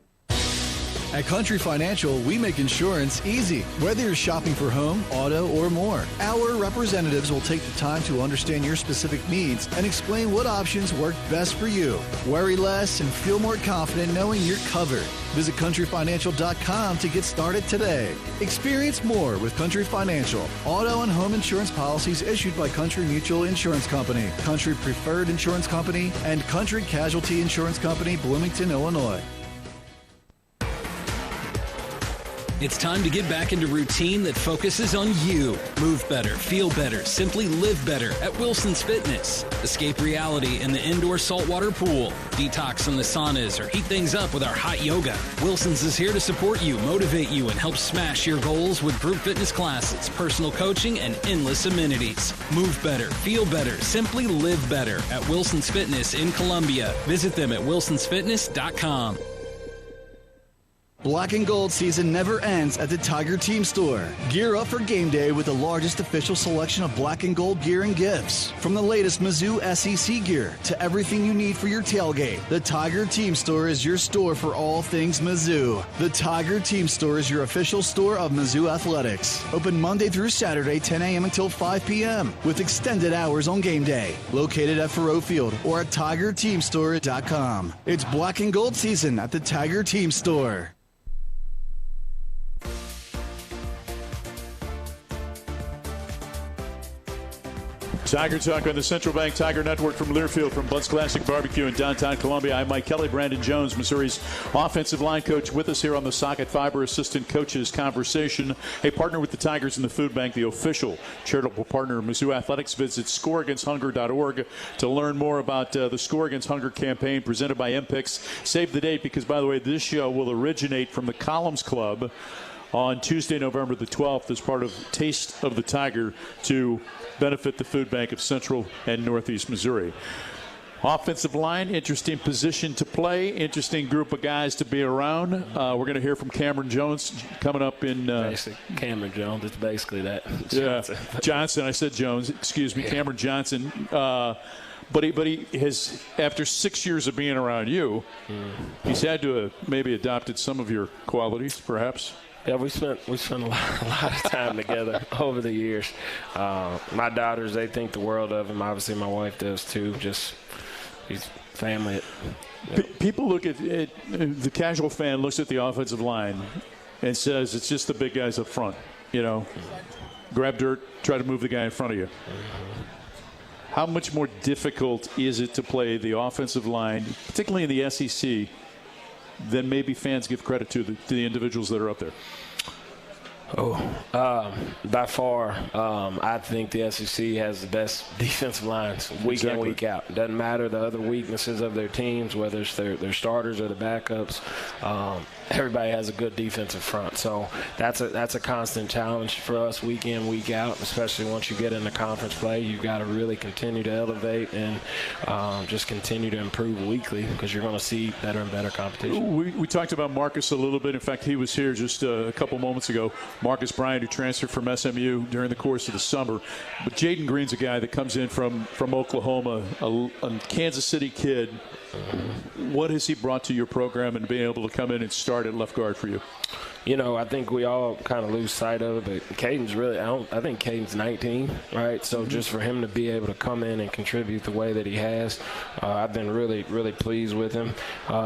At Country Financial, we make insurance easy. Whether you're shopping for home, auto, or more, our representatives will take the time to understand your specific needs and explain what options work best for you. Worry less and feel more confident knowing you're covered. Visit countryfinancial.com to get started today. Experience more with Country Financial. Auto and home insurance policies issued by Country Mutual Insurance Company, Country Preferred Insurance Company, and Country Casualty Insurance Company, Bloomington, Illinois. It's time to get back into routine that focuses on you. Move better, feel better, simply live better at Wilson's Fitness. Escape reality in the indoor saltwater pool. Detox from the saunas or heat things up with our hot yoga. Wilson's is here to support you, motivate you, and help smash your goals with group fitness classes, personal coaching, and endless amenities. Move better, feel better, simply live better at Wilson's Fitness in Columbia. Visit them at wilsonsfitness.com. Black and gold season never ends at the Tiger Team Store. Gear up for game day with the largest official selection of black and gold gear and gifts. From the latest Mizzou SEC gear to everything you need for your tailgate, the Tiger Team Store is your store for all things Mizzou. The Tiger Team Store is your official store of Mizzou Athletics. Open Monday through Saturday, 10 a.m. until 5 p.m. with extended hours on game day. Located at Faroe Field or at TigerTeamStore.com. It's black and gold season at the Tiger Team Store. Tiger Talk on the Central Bank Tiger Network from Learfield, from Bud's Classic Barbecue in downtown Columbia. I'm Mike Kelly. Brandon Jones, Missouri's offensive line coach, with us here on the Socket Fiber Assistant Coaches Conversation. A partner with the Tigers and the Food Bank, the official charitable partner of Mizzou Athletics. Visit scoreagainsthunger.org to learn more about the Score Against Hunger campaign presented by MPICS. Save the date because, by the way, this show will originate from the Columns Club on Tuesday, November the 12th, as part of Taste of the Tiger to benefit the Food Bank of Central and Northeast Missouri. Offensive line, interesting position to play, interesting group of guys to be around. We're going to hear from Cameron Jones coming up in... Cameron Jones, it's basically that. Johnson, I said Jones, excuse me, yeah. Cameron Johnson. But he has, after 6 years of being around you, he's had to have maybe adopted some of your qualities, perhaps. Yeah, we spent a lot of time together over the years. My daughters, they think the world of him. Obviously, my wife does too. Just he's family. People look at it, the casual fan looks at the offensive line and says it's just the big guys up front. You know, grab dirt, try to move the guy in front of you. How much more difficult is it to play the offensive line, particularly in the SEC, than maybe fans give credit to the individuals that are up there? By far, I think the SEC has the best defensive lines week in, week out. It doesn't matter the other weaknesses of their teams, whether it's their starters or the backups. Everybody has a good defensive front. So that's a constant challenge for us week in, week out, especially once you get into conference play. You've got to really continue to elevate and just continue to improve weekly because you're going to see better and better competition. We talked about Marcus a little bit. In fact, he was here just a couple moments ago. Marcus Bryant, who transferred from SMU during the course of the summer. But Jaden Green's a guy that comes in from Oklahoma, a Kansas City kid. What has he brought to your program and being able to come in and start at left guard for you? You know, I think we all kind of lose sight of it, but Caden's really, I think Caden's 19, right? So just for him to be able to come in and contribute the way that he has, I've been really, really pleased with him.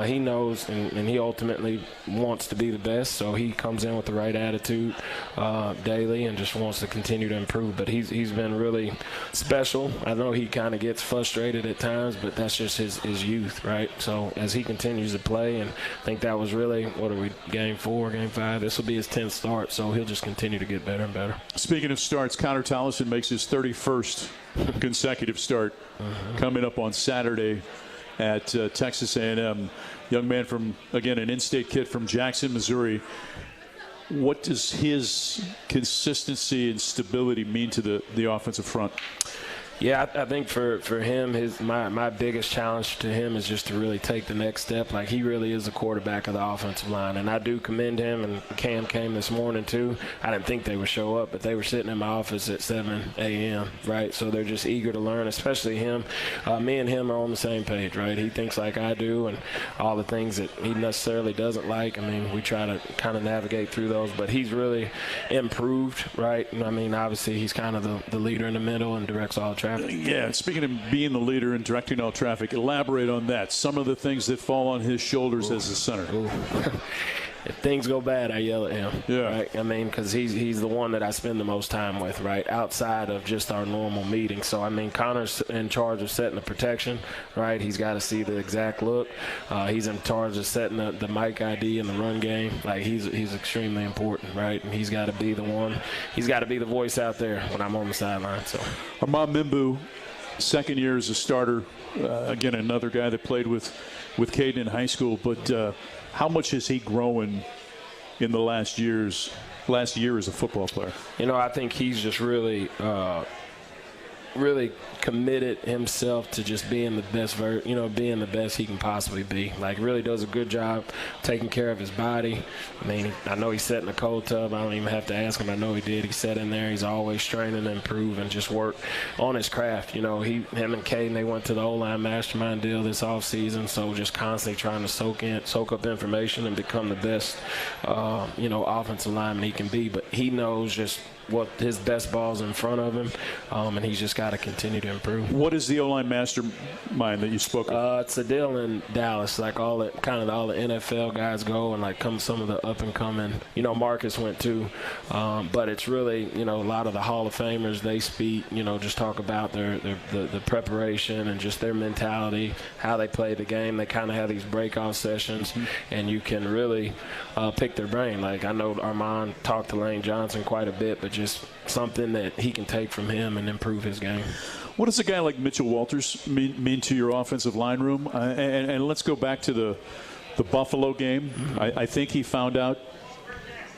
He knows and he ultimately wants to be the best, so he comes in with the right attitude daily and just wants to continue to improve. But he's been really special. I know he kind of gets frustrated at times, but that's just his youth, right? So as he continues to play, and I think that was really, what are we, game 4, game 5? This will be his 10th start, so he'll just continue to get better and better. Speaking of starts, Connor Tolleson makes his 31st consecutive start coming up on Saturday at Texas A&M. Young man from, again, an in-state kid from Jackson, Missouri. What does his consistency and stability mean to the offensive front? Yeah, I think for him, my biggest challenge to him is just to really take the next step. Like, he really is the quarterback of the offensive line, and I do commend him. And Cam came this morning too. I didn't think they would show up, but they were sitting in my office at 7 a.m., right? So they're just eager to learn, especially him. Me and him are on the same page, right? He thinks like I do, and all the things that he necessarily doesn't like. I mean, we try to kind of navigate through those, but he's really improved, right? And I mean, obviously, he's kind of the leader in the middle and directs all traffic. Yeah, speaking of being the leader and directing all traffic, elaborate on that. Some of the things that fall on his shoulders as a center. If things go bad, I yell at him. Yeah. Right? I mean, because he's the one that I spend the most time with, right, outside of just our normal meetings. So, I mean, Connor's in charge of setting the protection, right? He's got to see the exact look. He's in charge of setting the mic ID in the run game. Like, he's extremely important, right? And he's got to be the one. He's got to be the voice out there when I'm on the sideline. So, Armand Mimbu, second year as a starter. Again, another guy that played with Caden in high school. But how much has he grown in the last year as a football player? You know, I think he's just really really committed himself to just being the best, being the best he can possibly be. Like, really does a good job taking care of his body. I mean, I know he sat in the cold tub. I don't even have to ask him. I know he did. He sat in there. He's always training to improve and just work on his craft. Him and Caden, they went to the O-line mastermind deal this offseason, so just constantly trying to soak up information and become the best, offensive lineman he can be. But he knows just what his best ball's in front of him, and he's just got to continue to improve. What is the O-line mastermind that you spoke of? It's a deal in Dallas, like all the NFL guys go, and like some of the up and coming. Marcus went too, but it's really a lot of the Hall of Famers. They speak, just talk about the preparation and just their mentality, how they play the game. They kind of have these breakout sessions, and you can really pick their brain. Like, I know Armand talked to Lane Johnson quite a bit, but just something that he can take from him and improve his game. What does a guy like Mitchell Walters mean to your offensive line room? And let's go back to the Buffalo game. I think he found out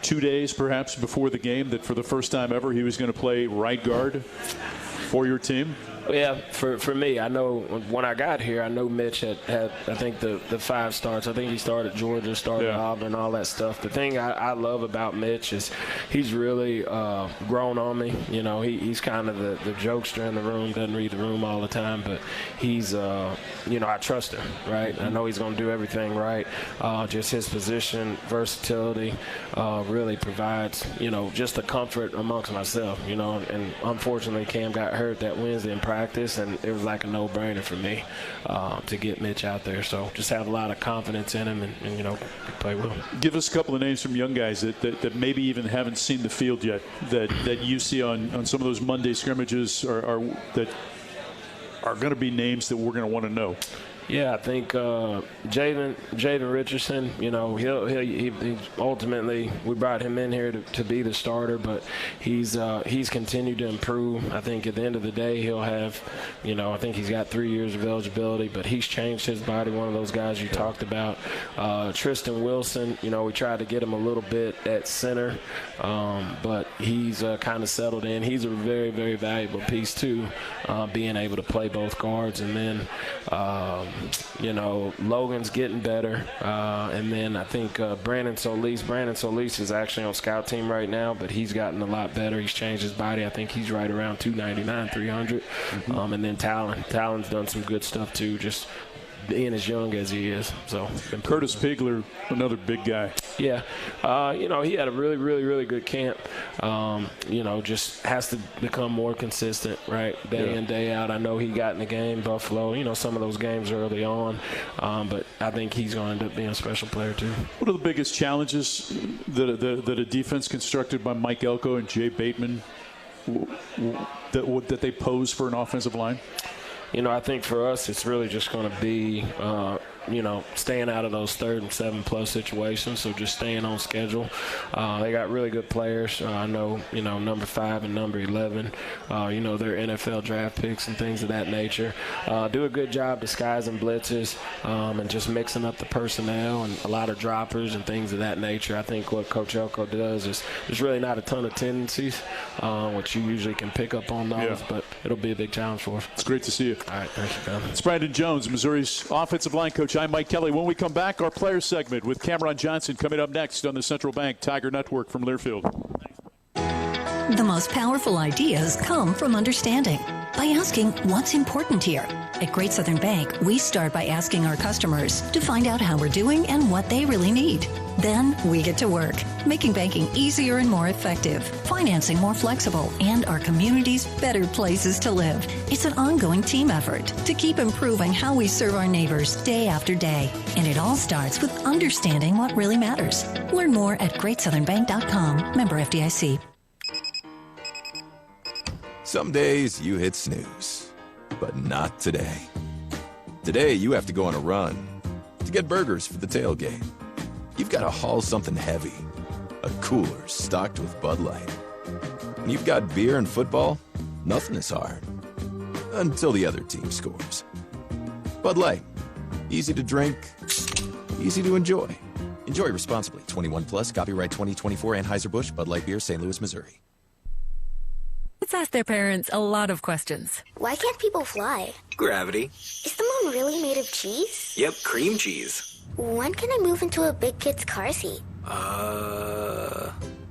2 days perhaps before the game that for the first time ever he was going to play right guard for your team. Yeah, for me, I know when I got here, I know Mitch had I think the 5 starts. I think he started Georgia, started Auburn, all that stuff. The thing I love about Mitch is he's really grown on me. He's kind of the jokester in the room, doesn't read the room all the time, but he's, I trust him, right? I know he's going to do everything right. Just his position, versatility really provides, just the comfort amongst myself, and unfortunately Cam got hurt that Wednesday in practice, and it was like a no-brainer for me to get Mitch out there. So just have a lot of confidence in him and play well. Give us a couple of names from young guys that maybe even haven't seen the field yet that you see on some of those Monday scrimmages that are going to be names that we're going to want to know. Yeah, I think Jaden Richardson, he ultimately, we brought him in here to be the starter, but he's continued to improve. I think at the end of the day, he'll have, I think he's got 3 years of eligibility, but he's changed his body, one of those guys you talked about. Tristan Wilson, we tried to get him a little bit at center, but he's kind of settled in. He's a very, very valuable piece, too, being able to play both guards. And then, Logan's getting better. And then I think Brandon Solis is actually on scout team right now, but he's gotten a lot better. He's changed his body. I think he's right around 299, 300. And then Talon's done some good stuff too, just being as young as he is. So Curtis Pigler, another big guy. Yeah. He had a really, really, really good camp. Just has to become more consistent, right? Day in, day out. I know he got in the game, Buffalo, some of those games early on. But I think he's going to end up being a special player too. What are the biggest challenges that a defense constructed by Mike Elko and Jay Bateman that they pose for an offensive line? I think for us, it's really just going to be, staying out of those 3rd and 7+ situations. So just staying on schedule. They got really good players. I know, number 5 and number 11, they're NFL draft picks and things of that nature. Do a good job disguising blitzes and just mixing up the personnel and a lot of droppers and things of that nature. I think what Coach Elko does is there's really not a ton of tendencies, which you usually can pick up on those, but it'll be a big challenge for us. It's great to see you. All right, thank you, Tom. It's Brandon Jones, Missouri's offensive line coach. I'm Mike Kelly. When we come back, our player segment with Cameron Johnson coming up next on the Central Bank Tiger Network from Learfield. The most powerful ideas come from understanding. By asking what's important here. At Great Southern Bank, we start by asking our customers to find out how we're doing and what they really need. Then we get to work, making banking easier and more effective, financing more flexible, and our communities better places to live. It's an ongoing team effort to keep improving how we serve our neighbors day after day. And it all starts with understanding what really matters. Learn more at GreatSouthernBank.com. Member FDIC. Some days you hit snooze, but not today. Today you have to go on a run to get burgers for the tailgate. You've got to haul something heavy, a cooler stocked with Bud Light. When you've got beer and football, nothing is hard. Until the other team scores. Bud Light. Easy to drink, easy to enjoy. Enjoy responsibly. 21 plus, copyright 2024, Anheuser-Busch, Bud Light Beer, St. Louis, Missouri. Kids ask their parents a lot of questions. Why can't people fly? Gravity. Is the moon really made of cheese? Yep, cream cheese. When can I move into a big kid's car seat?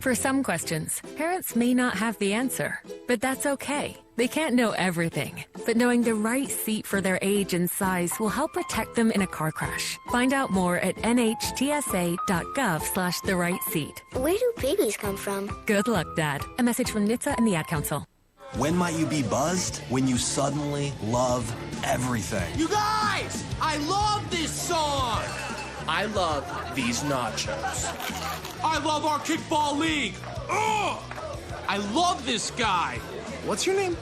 For some questions, parents may not have the answer, but that's okay. They can't know everything, but knowing the right seat for their age and size will help protect them in a car crash. Find out more at nhtsa.gov/the-right-seat. Where do babies come from? Good luck, Dad. A message from NHTSA and the Ad Council. When might you be buzzed? When you suddenly love everything. You guys, I love this song. I love these nachos. I love our kickball league. Ugh! I love this guy. What's your name?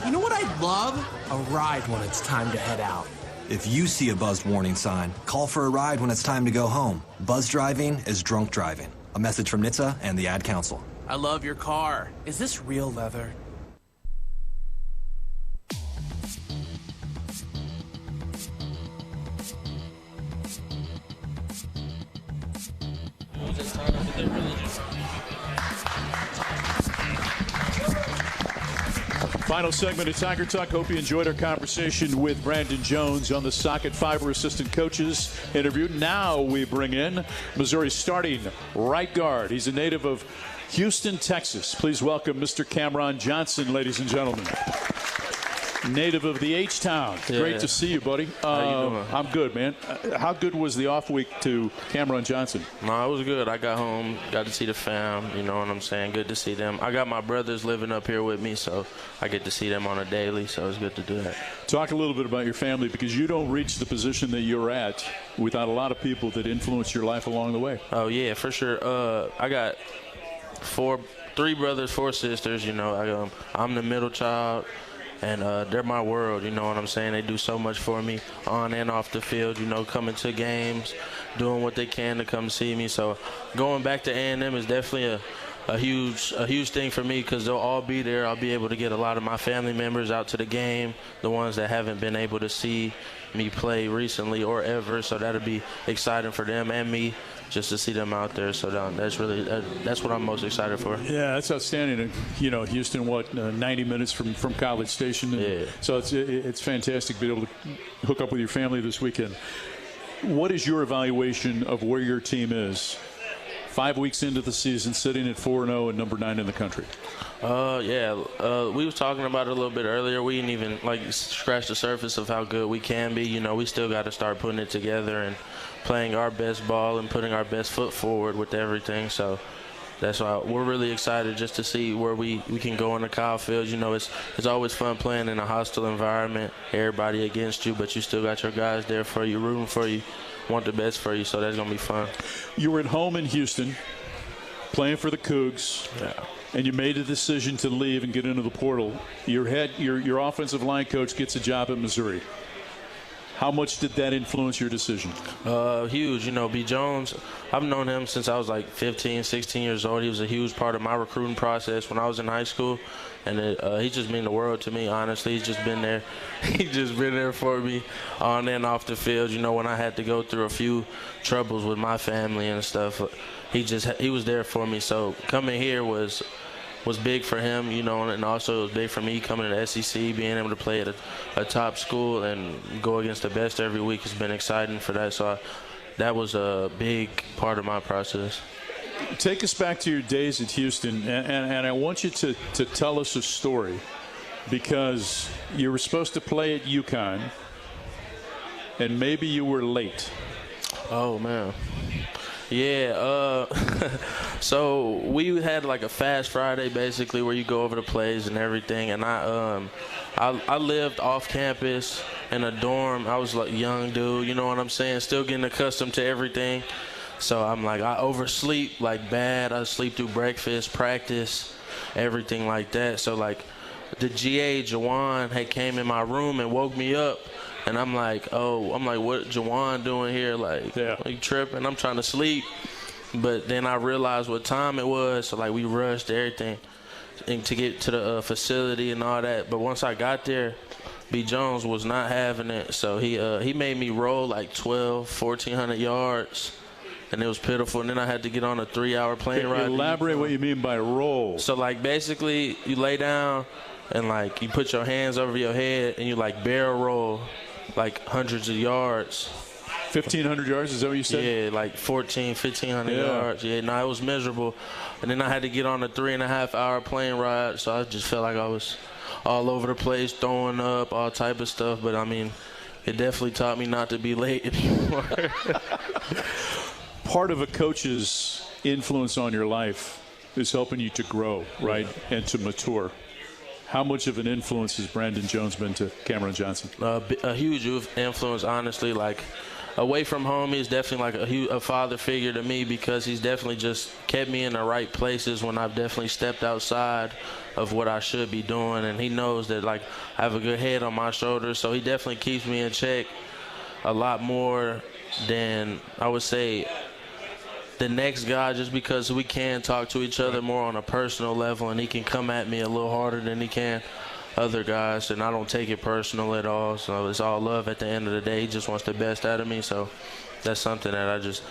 You know what I love? A ride when it's time to head out. If you see a buzzed warning sign, call for a ride when it's time to go home. Buzz driving is drunk driving. A message from NHTSA and the Ad Council. I love your car. Is this real leather? Final segment of Tiger Talk. Hope you enjoyed our conversation with Brandon Jones on the Socket Fiber assistant coaches interview. Now we bring in Missouri's starting right guard. He's a native of Houston, Texas. Please welcome Mr. Cameron Johnson, ladies and gentlemen. Native of the H-Town. Yeah. Great to see you, buddy. How you doing? I'm good, man. How good was the off week to Cameron Johnson? No, it was good. I got home, got to see the fam, you know what I'm saying? Good to see them. I got my brothers living up here with me, so I get to see them on a daily, so it's good to do that. Talk a little bit about your family, because you don't reach the position that you're at without a lot of people that influence your life along the way. Oh, yeah, for sure. I got three brothers, 4 sisters, you know. I'm the middle child. And they're my world, you know what I'm saying? They do so much for me on and off the field, you know, coming to games, doing what they can to come see me. So going back to A&M is definitely a huge thing for me, because they'll all be there. I'll be able to get a lot of my family members out to the game, the ones that haven't been able to see me play recently or ever. So that'll be exciting for them and me, just to see them out there. So that's what I'm most excited for. Yeah, that's outstanding. And, you know, Houston, 90 minutes from College Station. Yeah. So it's fantastic to be able to hook up with your family this weekend. What is your evaluation of where your team is 5 weeks into the season, sitting at 4-0 and number 9 in the country? We was talking about it a little bit earlier. We didn't even scratch the surface of how good we can be. You know, we still got to start putting it together and playing our best ball and putting our best foot forward with everything. So that's why we're really excited just to see where we can go in the Kyle Fields. You know, it's always fun playing in a hostile environment, everybody against you, but you still got your guys there for you, rooting for you, want the best for you, so that's going to be fun. You were at home in Houston playing for the Cougs. Yeah. And you made a decision to leave and get into the portal. Your offensive line coach gets a job at Missouri. How much did that influence your decision? Huge. You know, B. Jones, I've known him since I was like 15, 16 years old. He was a huge part of my recruiting process when I was in high school. And he just meant the world to me, honestly. He's just been there. He's just been there for me on and off the field. You know, when I had to go through a few troubles with my family and stuff, he was there for me. So coming here was big for him, you know, and also it was big for me coming to the SEC, being able to play at a top school and go against the best every week has been exciting for that. So that was a big part of my process. Take us back to your days at Houston, and I want you to tell us a story, because you were supposed to play at UConn, and maybe you were late. Oh, man. Yeah, so we had like a fast Friday basically where you go over the plays and everything, and I lived off campus in a dorm. I was like a young dude, you know what I'm saying, still getting accustomed to everything. So I'm like, I oversleep like bad. I sleep through breakfast, practice, everything like that. So like the GA, Jawan, had came in my room and woke me up. And I'm like, what Jawan doing here? Like, you tripping? I'm trying to sleep. But then I realized what time it was. So, like, we rushed everything to get to the facility and all that. But once I got there, B. Jones was not having it. So he made me roll like 1,400 yards and it was pitiful. And then I had to get on a 3-hour plane ride. Elaborate what you mean by roll. So, like, basically, you lay down and, like, you put your hands over your head and you, like, barrel roll, like, hundreds of yards. 1,500 yards, is that what you said? Yeah, like 1,500 yards. Yeah, no, it was miserable. And then I had to get on a 3.5-hour plane ride, so I just felt like I was all over the place, throwing up, all type of stuff. But, I mean, it definitely taught me not to be late anymore. Part of a coach's influence on your life is helping you to grow, right, and to mature. How much of an influence has Brandon Jones been to Cameron Johnson? A huge influence, honestly. Like, away from home, he's definitely like a father figure to me, because he's definitely just kept me in the right places when I've definitely stepped outside of what I should be doing. And he knows that, like, I have a good head on my shoulders, so he definitely keeps me in check a lot more than, I would say, the next guy, just because we can talk to each other more on a personal level, and he can come at me a little harder than he can other guys, and I don't take it personal at all. So it's all love at the end of the day. He just wants the best out of me, so that's something that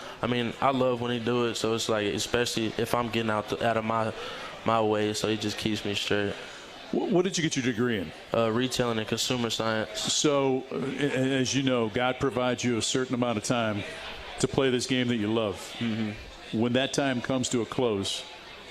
I love when he do it. So it's like, especially if I'm getting out of my way, so he just keeps me straight. What did you get your degree in? Retailing and consumer science. So, as you know, God provides you a certain amount of time to play this game that you love. Mm-hmm. When that time comes to a close,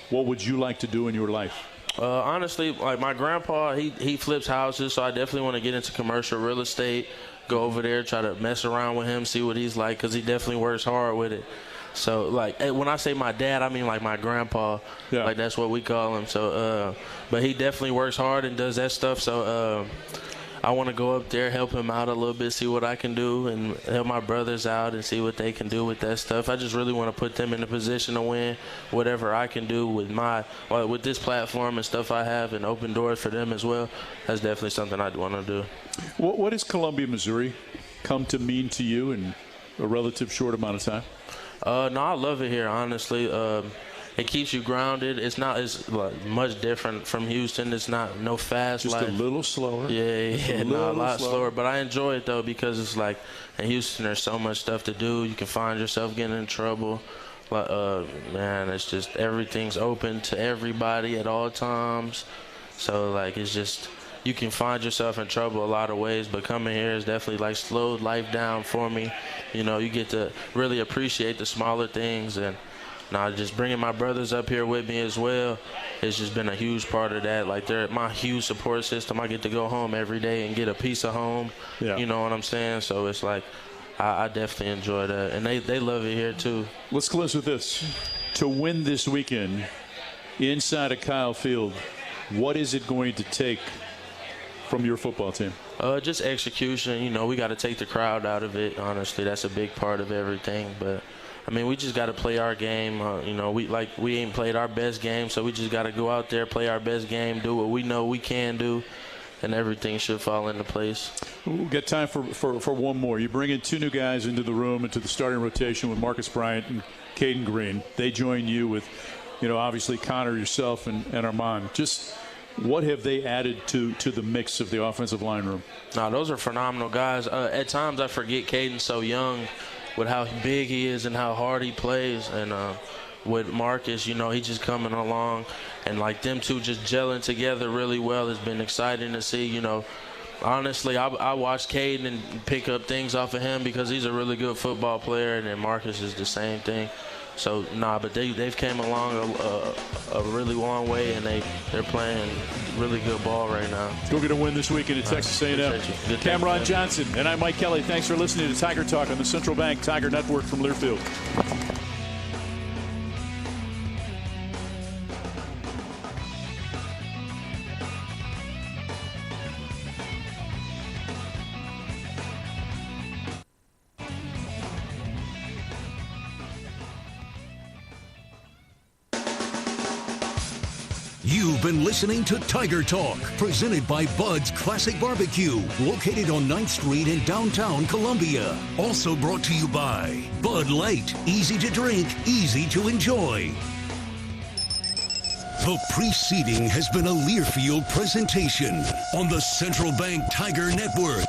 what would you like to do in your life? Honestly, like, my grandpa, he flips houses, so I definitely want to get into commercial real estate, go over there, try to mess around with him, see what he's like, because he definitely works hard with it. So, like, when I say my dad, I mean, like, my grandpa. Yeah. Like, that's what we call him. So, but he definitely works hard and does that stuff. So, I want to go up there, help him out a little bit, see what I can do, and help my brothers out and see what they can do with that stuff. I just really want to put them in a position to win whatever I can do with this platform and stuff I have, and open doors for them as well. That's definitely something I'd want to do. What has Columbia, Missouri come to mean to you in a relative short amount of time? No, I love it here, honestly. It keeps you grounded. It's not as much different from Houston. It's no fast life. Just a little slower. Yeah, a lot slower. But I enjoy it, though, because it's like, in Houston there's so much stuff to do. You can find yourself getting in trouble. Man, it's just, everything's open to everybody at all times. So, like, it's just, you can find yourself in trouble a lot of ways, but coming here has definitely, like, slowed life down for me. You know, you get to really appreciate the smaller things, and just bringing my brothers up here with me as well, it's just been a huge part of that. Like, they're my huge support system. I get to go home every day and get a piece of home. Yeah. You know what I'm saying? So it's like, I definitely enjoy that. And they love it here, too. Let's close with this. To win this weekend inside of Kyle Field, what is it going to take from your football team? Just execution. You know, we got to take the crowd out of it. Honestly, that's a big part of everything. But I mean, we just got to play our game. You know, we ain't played our best game, so we just got to go out there, play our best game, do what we know we can do, and everything should fall into place. We'll get time for one more. You bring in two new guys into the room, into the starting rotation with Marcus Bryant and Caden Green. They join you with, you know, obviously Connor, yourself, and Armand. Just what have they added to the mix of the offensive line room? No, those are phenomenal guys. At times I forget Caden's so young with how big he is and how hard he plays. And with Marcus, you know, he just coming along. And, like, them two just gelling together really well has been exciting to see. You know, honestly, I watched Caden and pick up things off of him because he's a really good football player, and then Marcus is the same thing. So, but they've came along a really long way, and they're playing really good ball right now. Go get a win this weekend at Texas A&M. Cameron Johnson and I'm Mike Kelly. Thanks for listening to Tiger Talk on the Central Bank Tiger Network from Learfield. You've been listening to Tiger Talk, presented by Bud's Classic Barbecue, located on 9th Street in downtown Columbia. Also brought to you by Bud Light, easy to drink, easy to enjoy. The preceding has been a Learfield presentation on the Central Bank Tiger Network.